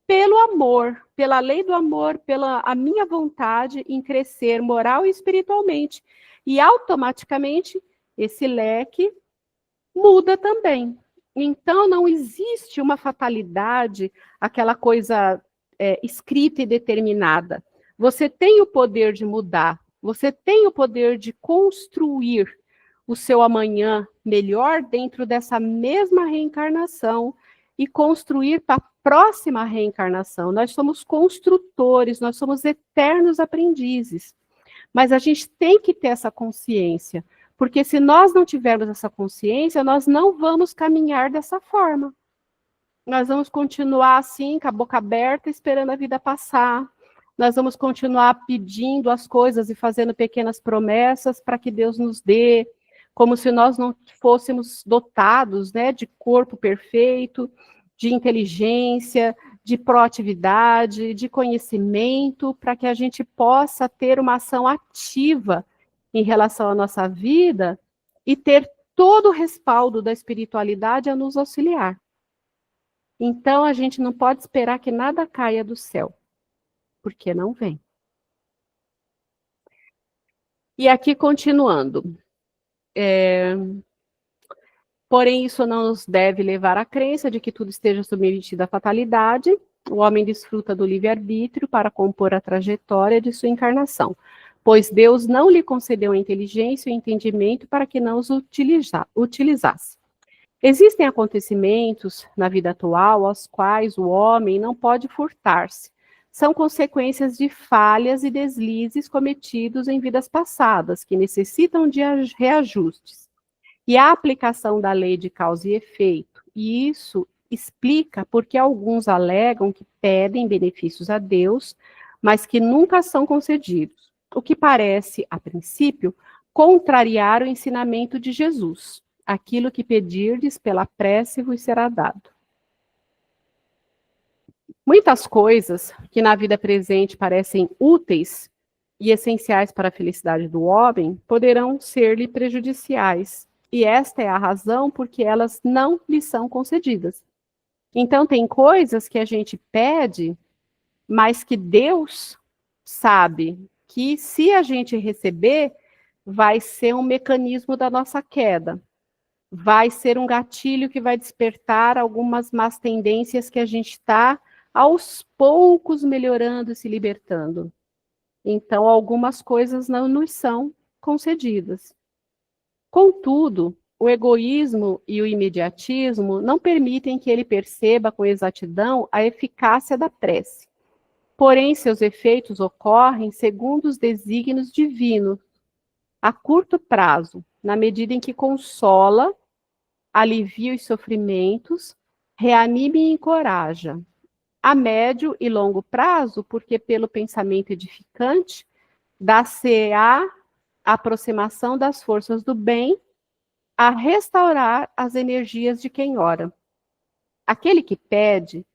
pelo amor, pela lei do amor, pela a minha vontade em crescer moral e espiritualmente. E automaticamente esse leque muda também. Então não existe uma fatalidade, aquela coisa escrita e determinada. Você tem o poder de mudar, você tem o poder de construir o seu amanhã melhor dentro dessa mesma reencarnação e construir para a próxima reencarnação. Nós somos construtores, nós somos eternos aprendizes. Mas a gente tem que ter essa consciência, porque se nós não tivermos essa consciência, nós não vamos caminhar dessa forma. Nós vamos continuar assim, com a boca aberta, esperando a vida passar. Nós vamos continuar pedindo as coisas e fazendo pequenas promessas para que Deus nos dê, como se nós não fôssemos dotados, né, de corpo perfeito, de inteligência, de proatividade, de conhecimento, para que a gente possa ter uma ação ativa em relação à nossa vida e ter todo o respaldo da espiritualidade a nos auxiliar. Então, a gente não pode esperar que nada caia do céu, porque não vem. E aqui, continuando. Porém, isso não nos deve levar à crença de que tudo esteja submetido à fatalidade. O homem desfruta do livre-arbítrio para compor a trajetória de sua encarnação, pois Deus não lhe concedeu a inteligência e o entendimento para que não os utilizasse. Existem acontecimentos na vida atual aos quais o homem não pode furtar-se. São consequências de falhas e deslizes cometidos em vidas passadas, que necessitam de reajustes. E a aplicação da lei de causa e efeito. E isso explica porque alguns alegam que pedem benefícios a Deus, mas que nunca são concedidos. O que parece, a princípio, contrariar o ensinamento de Jesus. Aquilo que pedirdes pela prece vos será dado. Muitas coisas que na vida presente parecem úteis e essenciais para a felicidade do homem poderão ser-lhe prejudiciais. E esta é a razão porque elas não lhe são concedidas. Então, tem coisas que a gente pede, mas que Deus sabe que se a gente receber, vai ser um mecanismo da nossa queda. vai ser um gatilho que vai despertar algumas más tendências que a gente está, aos poucos, melhorando e se libertando. Então, algumas coisas não nos são concedidas. Contudo, o egoísmo e o imediatismo não permitem que ele perceba com exatidão a eficácia da prece. Porém, seus efeitos ocorrem segundo os desígnios divinos, a curto prazo, na medida em que consola, alivia os sofrimentos, reanima e encoraja. A médio e longo prazo, porque pelo pensamento edificante, dá-se-á a aproximação das forças do bem a restaurar as energias de quem ora. Aquele que pede,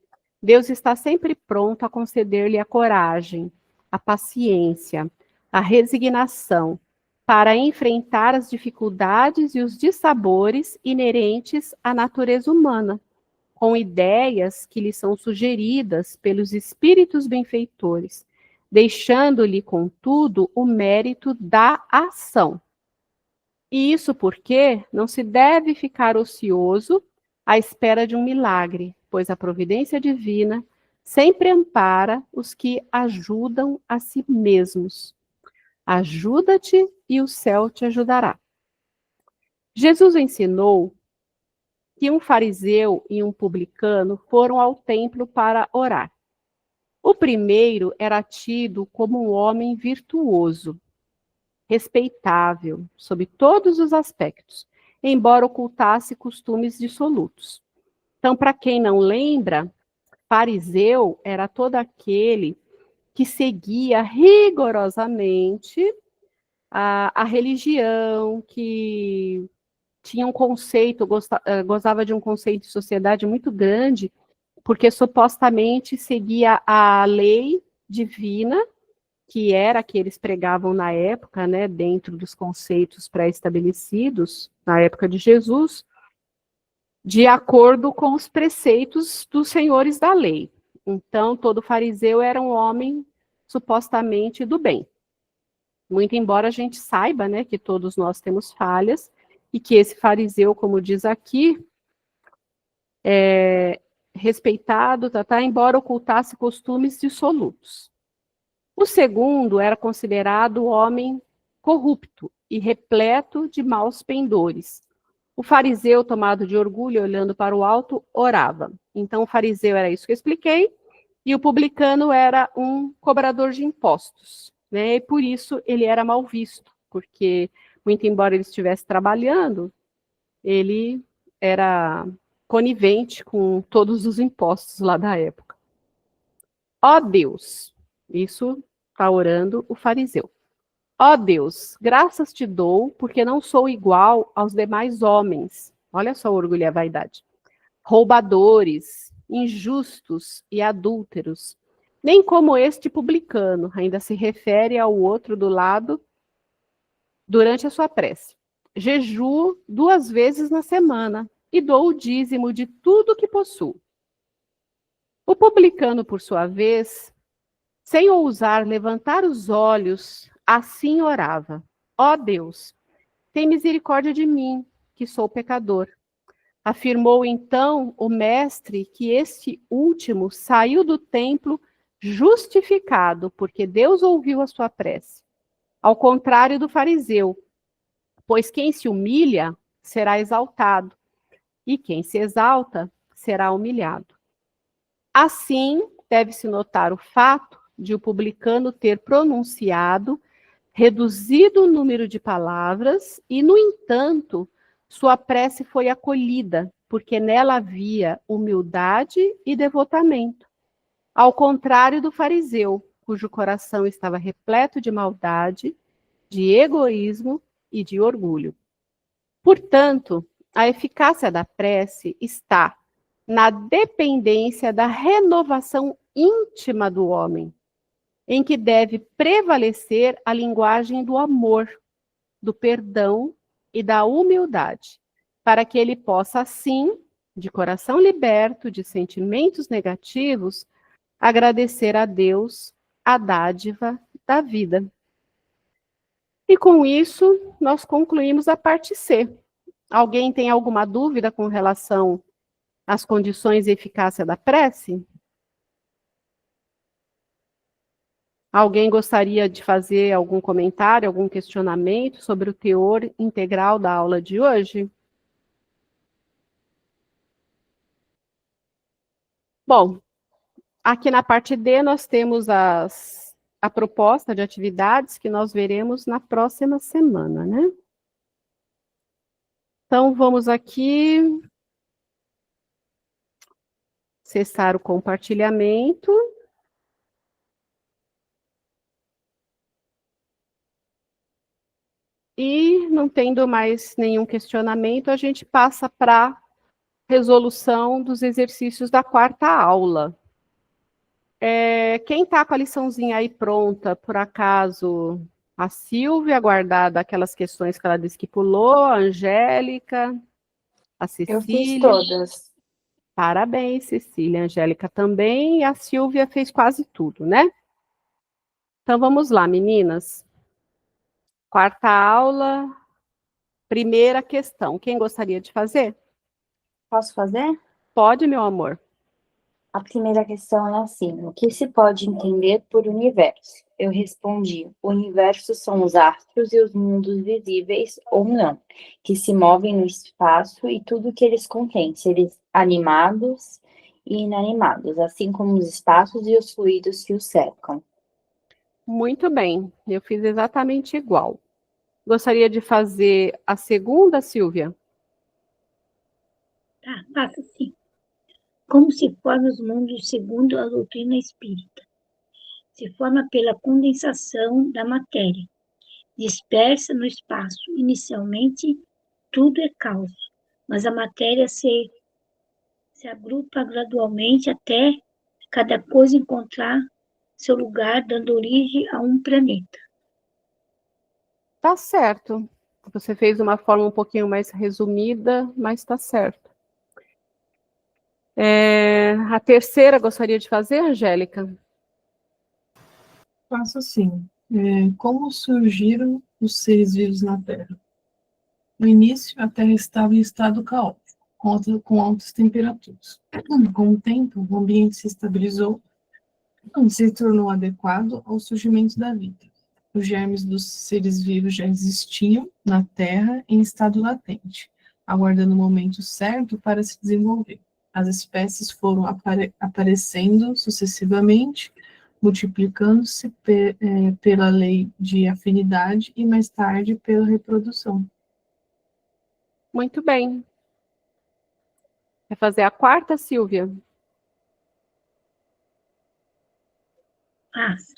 Deus está sempre pronto a conceder-lhe a coragem, a paciência, a resignação, para enfrentar as dificuldades e os dissabores inerentes à natureza humana, com ideias que lhe são sugeridas pelos espíritos benfeitores, deixando-lhe, contudo, o mérito da ação. E isso porque não se deve ficar ocioso à espera de um milagre, pois a providência divina sempre ampara os que ajudam a si mesmos. Ajuda-te e o céu te ajudará. Jesus ensinou que um fariseu e um publicano foram ao templo para orar. O primeiro era tido como um homem virtuoso, respeitável, sob todos os aspectos, embora ocultasse costumes dissolutos. Então, para quem não lembra, fariseu era todo aquele que seguia rigorosamente a religião, que tinha um conceito, gozava de um conceito de sociedade muito grande, porque supostamente seguia a lei divina, que era que eles pregavam na época, né, dentro dos conceitos pré-estabelecidos, na época de Jesus, de acordo com os preceitos dos senhores da lei. Então, todo fariseu era um homem supostamente do bem. Muito embora a gente saiba, né, que todos nós temos falhas, e que esse fariseu, como diz aqui, respeitado, embora ocultasse costumes dissolutos. O segundo era considerado homem corrupto e repleto de maus pendores. O fariseu, tomado de orgulho, olhando para o alto, orava. Então, o fariseu era isso que eu expliquei, e o publicano era um cobrador de impostos, né? E por isso ele era mal visto, porque, muito embora ele estivesse trabalhando, ele era conivente com todos os impostos lá da época. Ó Deus, isso está orando o fariseu. Ó Deus, graças te dou, porque não sou igual aos demais homens. Olha só o orgulho e a vaidade. Roubadores, injustos e adúlteros. Nem como este publicano, ainda se refere ao outro do lado durante a sua prece. Jejuo 2 vezes na semana e dou o dízimo de tudo que possuo. O publicano, por sua vez, sem ousar levantar os olhos, assim orava: ó Deus, tem misericórdia de mim, que sou pecador. Afirmou então o mestre que este último saiu do templo justificado, porque Deus ouviu a sua prece. Ao contrário do fariseu, pois quem se humilha será exaltado, e quem se exalta será humilhado. Assim, deve-se notar o fato de o publicano ter pronunciado reduzido o número de palavras e, no entanto, sua prece foi acolhida, porque nela havia humildade e devotamento, ao contrário do fariseu, cujo coração estava repleto de maldade, de egoísmo e de orgulho. Portanto, a eficácia da prece está na dependência da renovação íntima do homem, em que deve prevalecer a linguagem do amor, do perdão e da humildade, para que ele possa, assim, de coração liberto de sentimentos negativos, agradecer a Deus a dádiva da vida. E com isso, nós concluímos a parte C. Alguém tem alguma dúvida com relação às condições e eficácia da prece? Alguém gostaria de fazer algum comentário, algum questionamento sobre o teor integral da aula de hoje? Bom, aqui na parte D nós temos a proposta de atividades que nós veremos na próxima semana, né? Então, vamos aqui cessar o compartilhamento. E, não tendo mais nenhum questionamento, a gente passa para a resolução dos exercícios da quarta aula. Quem está com a liçãozinha aí pronta, por acaso, a Silvia, guardada aquelas questões que ela disse que pulou, a Angélica, a Cecília. Eu fiz todas. Parabéns, Cecília. A Angélica também, e a Silvia fez quase tudo, né? Então, vamos lá, meninas. Quarta aula, primeira questão. Quem gostaria de fazer? Posso fazer? Pode, meu amor. A primeira questão é assim: o que se pode entender por universo? Eu respondi: o universo são os astros e os mundos visíveis ou não, que se movem no espaço e tudo que eles contêm, seres animados e inanimados, assim como os espaços e os fluidos que os cercam. Muito bem, eu fiz exatamente igual. Gostaria de fazer a segunda, Silvia? Tá, faça sim. Como se forma os mundos segundo a doutrina espírita? Se forma pela condensação da matéria, dispersa no espaço. Inicialmente, tudo é caos, mas a matéria se agrupa gradualmente até cada coisa encontrar seu lugar, dando origem a um planeta. Tá certo. Você fez de uma forma um pouquinho mais resumida, mas tá certo. A terceira gostaria de fazer, Angélica? Faço assim. Como surgiram os seres vivos na Terra? No início, a Terra estava em estado caótico, com altas temperaturas. Com o tempo, o ambiente se estabilizou e se tornou adequado ao surgimento da vida. Os germes dos seres vivos já existiam na Terra em estado latente, aguardando o momento certo para se desenvolver. As espécies foram aparecendo sucessivamente, multiplicando-se pela lei de afinidade e mais tarde pela reprodução. Muito bem. Quer fazer a quarta, Silvia? Faça.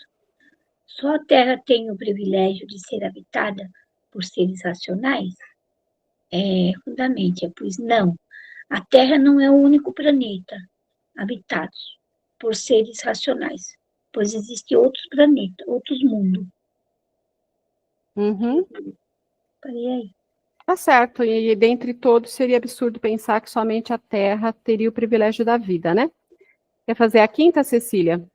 Só a Terra tem o privilégio de ser habitada por seres racionais? Fundamente, pois não. A Terra não é o único planeta habitado por seres racionais, pois existem outros planetas, outros mundos. Uhum. Parei aí. Tá certo, e dentre todos seria absurdo pensar que somente a Terra teria o privilégio da vida, né? Quer fazer a quinta, Cecília?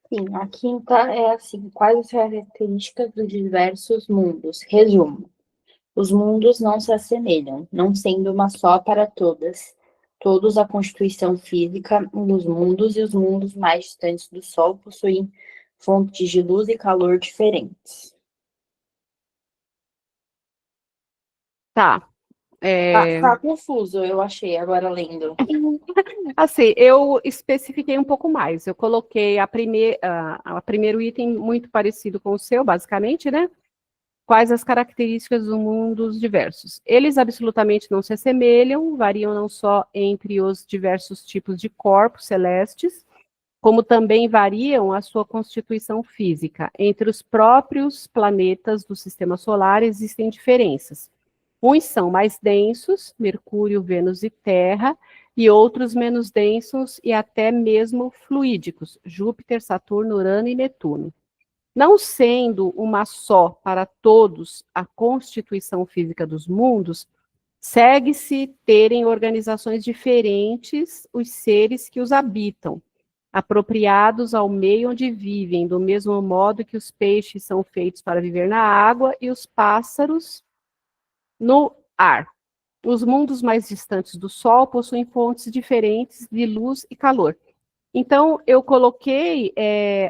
Sim, a quinta é assim: quais as características dos diversos mundos? Resumo: os mundos não se assemelham, não sendo uma só para todos a constituição física dos mundos, e os mundos mais distantes do Sol possuem fontes de luz e calor diferentes. Tá. Tá confuso, eu achei, agora lendo. Assim, eu especifiquei um pouco mais. Eu coloquei a primeiro item muito parecido com o seu, basicamente, né? Quais as características dos mundos diversos? Eles absolutamente não se assemelham, variam não só entre os diversos tipos de corpos celestes, como também variam a sua constituição física. Entre os próprios planetas do sistema solar existem diferenças. Uns são mais densos, Mercúrio, Vênus e Terra, e outros menos densos e até mesmo fluídicos, Júpiter, Saturno, Urano e Netuno. Não sendo uma só para todos a constituição física dos mundos, segue-se terem organizações diferentes os seres que os habitam, apropriados ao meio onde vivem, do mesmo modo que os peixes são feitos para viver na água e os pássaros no ar. Os mundos mais distantes do Sol possuem fontes diferentes de luz e calor. Então, eu coloquei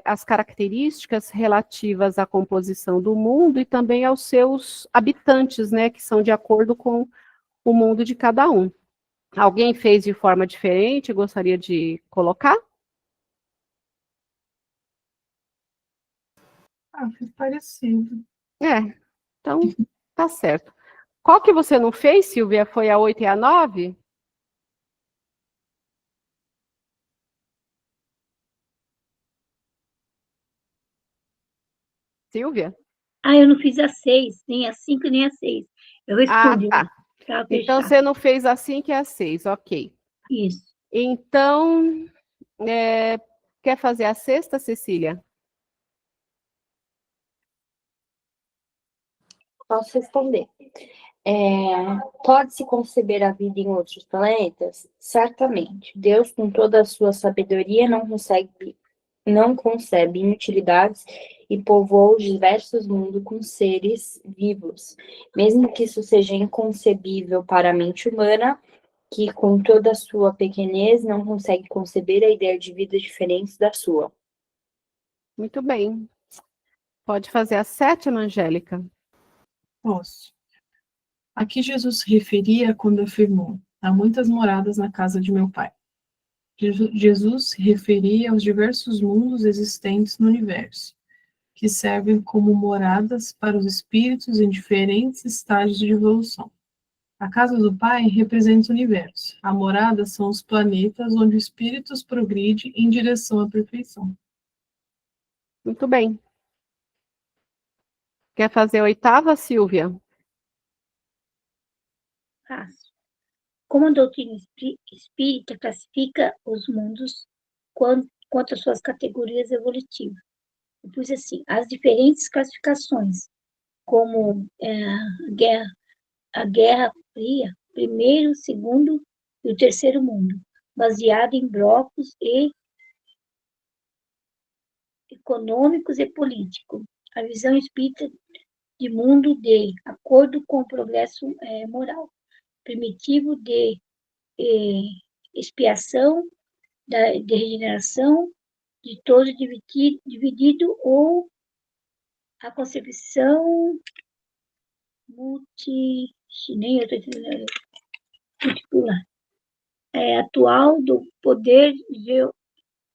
as características relativas à composição do mundo e também aos seus habitantes, né, que são de acordo com o mundo de cada um. Alguém fez de forma diferente, gostaria de colocar? Fiz parecido. Então, tá certo. Qual que você não fez, Silvia? Foi a 8 e a 9? Silvia? Eu não fiz a 6, nem a 5, nem a 6. Eu respondi, Tá. para Então, fechar. você não fez assim que é a 6, ok. Isso. Então, quer fazer a sexta, Cecília? Posso responder. Pode-se conceber a vida em outros planetas? Certamente. Deus, com toda a sua sabedoria, não concebe inutilidades e povoou os diversos mundos com seres vivos, mesmo que isso seja inconcebível para a mente humana, que com toda a sua pequenez não consegue conceber a ideia de vida diferente da sua. Muito bem. Pode fazer a sétima, Angélica. Posso. Aqui Jesus se referia quando afirmou: há muitas moradas na casa de meu Pai. Jesus se referia aos diversos mundos existentes no universo, que servem como moradas para os espíritos em diferentes estágios de evolução. A casa do Pai representa o universo. A morada são os planetas onde os espíritos progridem em direção à perfeição. Muito bem. Quer fazer a oitava, Silvia? Fácil. Como a doutrina espírita classifica os mundos quanto às suas categorias evolutivas? Eu pus assim, as diferentes classificações, como a Guerra Fria, primeiro, segundo e o terceiro mundo, baseado em blocos econômicos e políticos. A visão espírita de mundo de acordo com o progresso moral. Primitivo de expiação, de regeneração, de todo dividido ou a concepção multipolar atual do poder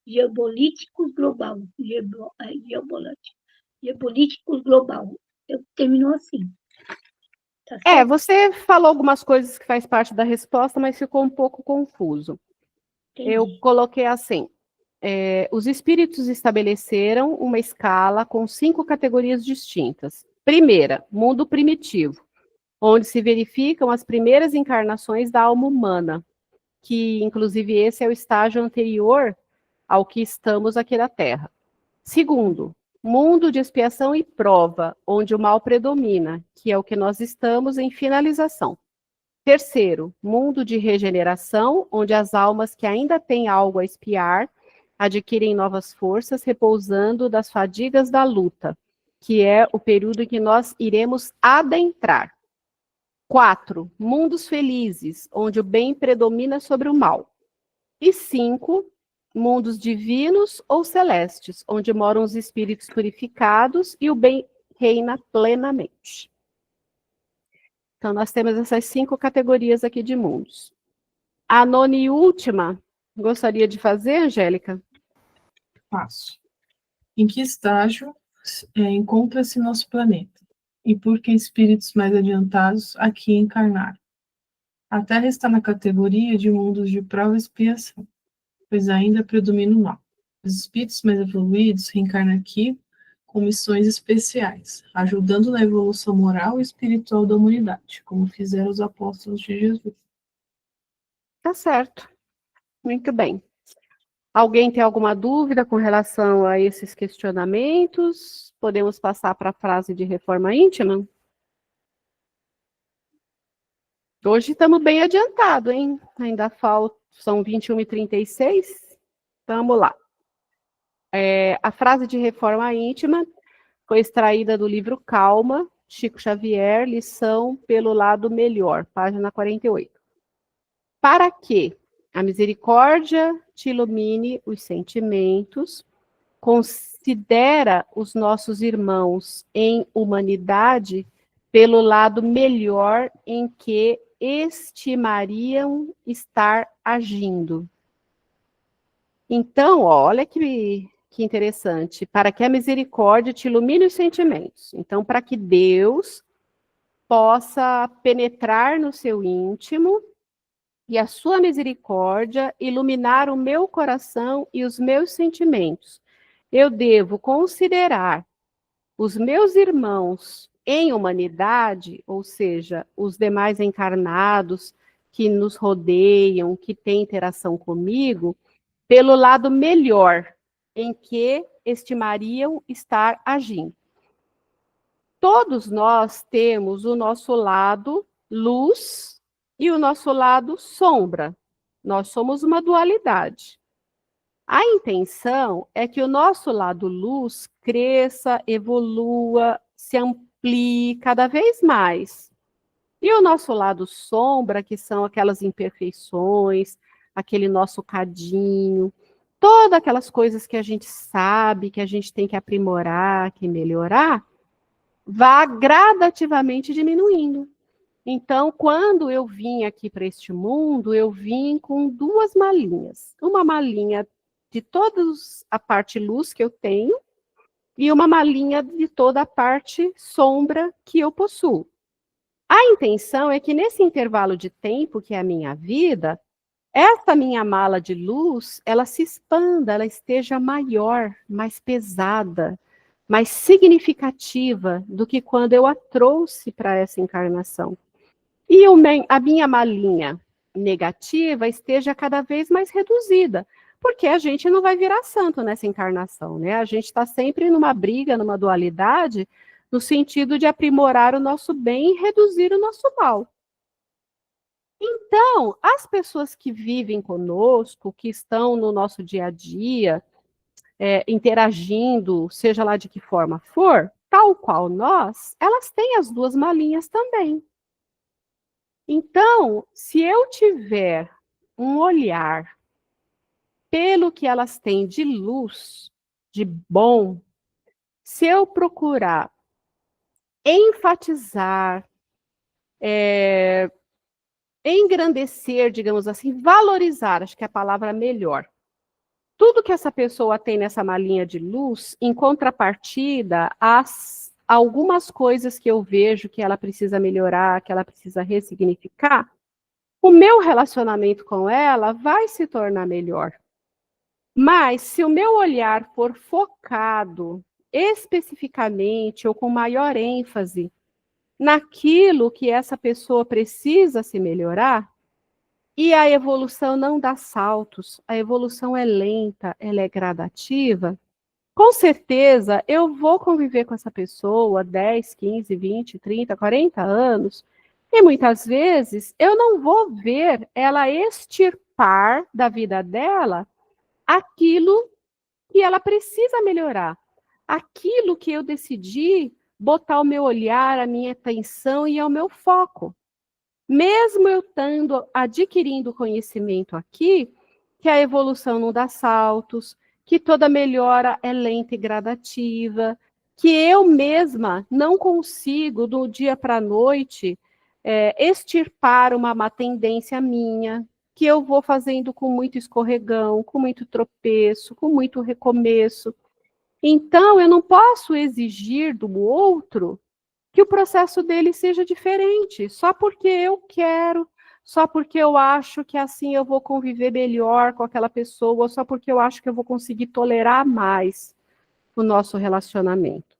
geopolítico global. Geopolítico global. Terminou assim. Tá certo? Você falou algumas coisas que faz parte da resposta, mas ficou um pouco confuso. Entendi. Eu coloquei assim, os espíritos estabeleceram uma escala com 5 categorias distintas. Primeira, mundo primitivo, onde se verificam as primeiras encarnações da alma humana, que inclusive esse é o estágio anterior ao que estamos aqui na Terra. Segundo, mundo de expiação e prova, onde o mal predomina, que é o que nós estamos em finalização. Terceiro, mundo de regeneração, onde as almas que ainda têm algo a expiar adquirem novas forças, repousando das fadigas da luta, que é o período em que nós iremos adentrar. 4, mundos felizes, onde o bem predomina sobre o mal. E 5, mundos divinos ou celestes, onde moram os espíritos purificados e o bem reina plenamente. Então, nós temos essas 5 categorias aqui de mundos. A nona e última, gostaria de fazer, Angélica? Faço. Em que estágio encontra-se nosso planeta? E por que espíritos mais adiantados aqui encarnaram? A Terra está na categoria de mundos de prova e expiação, pois ainda predomina o mal. Os espíritos mais evoluídos reencarnam aqui com missões especiais, ajudando na evolução moral e espiritual da humanidade, como fizeram os apóstolos de Jesus. Tá certo. Muito bem. Alguém tem alguma dúvida com relação a esses questionamentos? Podemos passar para a frase de reforma íntima? Hoje estamos bem adiantados, hein? Ainda faltam, são 21h36. Vamos lá. A frase de reforma íntima foi extraída do livro Calma, Chico Xavier, lição pelo lado melhor, página 48. Para que a misericórdia te ilumine os sentimentos, considera os nossos irmãos em humanidade pelo lado melhor em que estimariam estar agindo. Então, olha que interessante. Para que a misericórdia te ilumine os sentimentos. Então, para que Deus possa penetrar no seu íntimo e a sua misericórdia iluminar o meu coração e os meus sentimentos. Eu devo considerar os meus irmãos em humanidade, ou seja, os demais encarnados que nos rodeiam, que têm interação comigo, pelo lado melhor em que estimariam estar agindo. Todos nós temos o nosso lado luz e o nosso lado sombra. Nós somos uma dualidade. A intenção é que o nosso lado luz cresça, evolua, se amplie cada vez mais. E o nosso lado sombra, que são aquelas imperfeições, aquele nosso cadinho, todas aquelas coisas que a gente sabe, que a gente tem que aprimorar, que melhorar, vá gradativamente diminuindo. Então, quando eu vim aqui para este mundo, eu vim com duas malinhas. Uma malinha de toda a parte luz que eu tenho e uma malinha de toda a parte sombra que eu possuo. A intenção é que nesse intervalo de tempo, que é a minha vida, essa minha mala de luz, ela se expanda, ela esteja maior, mais pesada, mais significativa do que quando eu a trouxe para essa encarnação. E a minha malinha negativa esteja cada vez mais reduzida, porque a gente não vai virar santo nessa encarnação, né? A gente está sempre numa briga, numa dualidade, no sentido de aprimorar o nosso bem e reduzir o nosso mal. Então, as pessoas que vivem conosco, que estão no nosso dia a dia, interagindo, seja lá de que forma for, tal qual nós, elas têm as duas malinhas também. Então, se eu tiver um olhar pelo que elas têm de luz, de bom, se eu procurar enfatizar, engrandecer, digamos assim, valorizar, acho que é a palavra melhor, tudo que essa pessoa tem nessa malinha de luz, em contrapartida, algumas coisas que eu vejo que ela precisa melhorar, que ela precisa ressignificar, o meu relacionamento com ela vai se tornar melhor. Mas se o meu olhar for focado especificamente ou com maior ênfase naquilo que essa pessoa precisa se melhorar, e a evolução não dá saltos, a evolução é lenta, ela é gradativa, com certeza eu vou conviver com essa pessoa 10, 15, 20, 30, 40 anos, e muitas vezes eu não vou ver ela extirpar da vida dela aquilo que ela precisa melhorar, aquilo que eu decidi botar o meu olhar, a minha atenção e o meu foco. Mesmo eu adquirindo conhecimento aqui, que a evolução não dá saltos, que toda melhora é lenta e gradativa, que eu mesma não consigo, do dia para a noite, extirpar uma má tendência minha, que eu vou fazendo com muito escorregão, com muito tropeço, com muito recomeço. Então, eu não posso exigir do outro que o processo dele seja diferente, só porque eu quero, só porque eu acho que assim eu vou conviver melhor com aquela pessoa, só porque eu acho que eu vou conseguir tolerar mais o nosso relacionamento.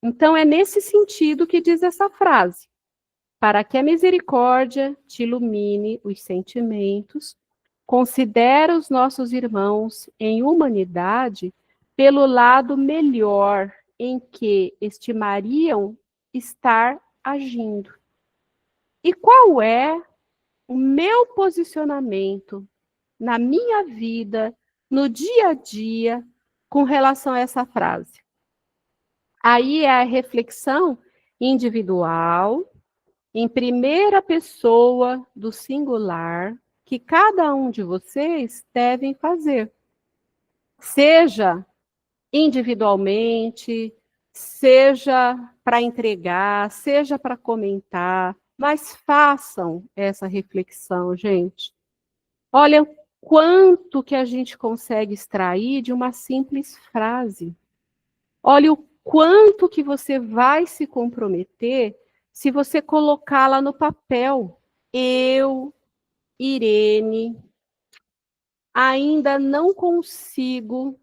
Então, é nesse sentido que diz essa frase. Para que a misericórdia te ilumine os sentimentos, considera os nossos irmãos em humanidade pelo lado melhor em que estimariam estar agindo. E qual é o meu posicionamento na minha vida, no dia a dia, com relação a essa frase? Aí é a reflexão individual, em primeira pessoa do singular, que cada um de vocês devem fazer. Seja individualmente, seja para entregar, seja para comentar, mas façam essa reflexão, gente. Olha quanto que a gente consegue extrair de uma simples frase. Olha o quanto que você vai se comprometer se você colocá-la no papel. Eu, Irene, ainda não consigo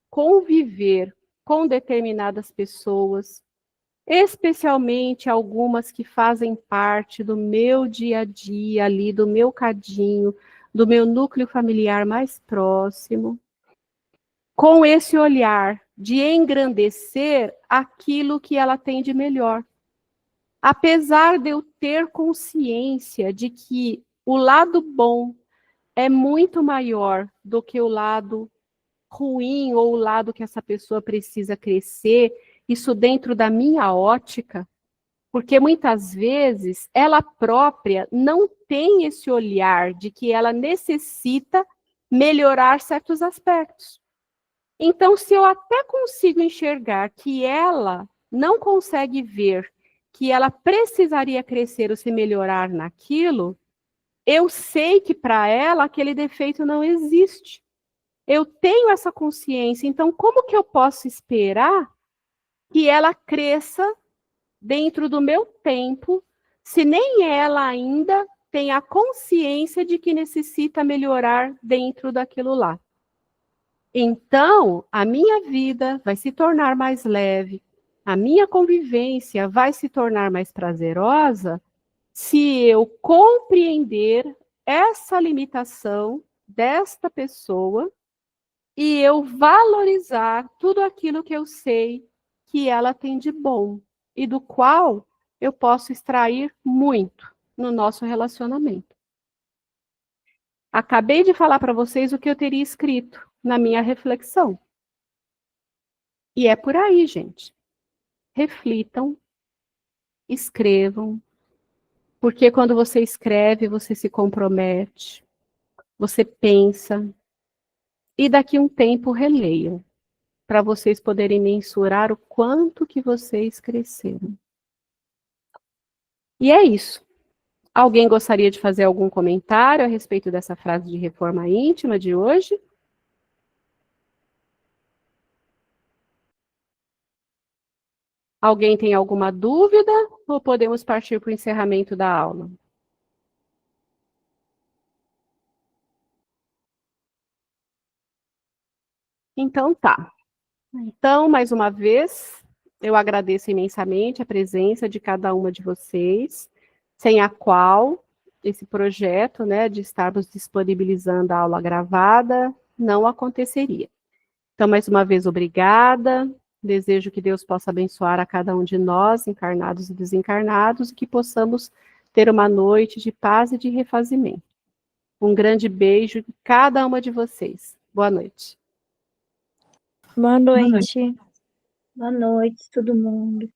conviver com determinadas pessoas, especialmente algumas que fazem parte do meu dia a dia ali, do meu cadinho, do meu núcleo familiar mais próximo, com esse olhar de engrandecer aquilo que ela tem de melhor. Apesar de eu ter consciência de que o lado bom é muito maior do que o lado ruim ou o lado que essa pessoa precisa crescer, isso dentro da minha ótica, porque muitas vezes ela própria não tem esse olhar de que ela necessita melhorar certos aspectos. Então, se eu até consigo enxergar que ela não consegue ver que ela precisaria crescer ou se melhorar naquilo, eu sei que para ela aquele defeito não existe. Eu tenho essa consciência, então como que eu posso esperar que ela cresça dentro do meu tempo, se nem ela ainda tem a consciência de que necessita melhorar dentro daquilo lá? Então, a minha vida vai se tornar mais leve, a minha convivência vai se tornar mais prazerosa se eu compreender essa limitação desta pessoa e eu valorizar tudo aquilo que eu sei que ela tem de bom e do qual eu posso extrair muito no nosso relacionamento. Acabei de falar para vocês o que eu teria escrito na minha reflexão. E é por aí, gente. Reflitam, escrevam, porque quando você escreve, você se compromete, você pensa, e daqui a um tempo releiam, para vocês poderem mensurar o quanto que vocês cresceram. E é isso. Alguém gostaria de fazer algum comentário a respeito dessa frase de reforma íntima de hoje? Alguém tem alguma dúvida ou podemos partir para o encerramento da aula? Então tá. Então, mais uma vez, eu agradeço imensamente a presença de cada uma de vocês, sem a qual esse projeto, né, de estarmos disponibilizando a aula gravada não aconteceria. Então, mais uma vez, obrigada. Desejo que Deus possa abençoar a cada um de nós, encarnados e desencarnados, e que possamos ter uma noite de paz e de refazimento. Um grande beijo de cada uma de vocês. Boa noite. Boa noite. noite. Boa noite, todo mundo.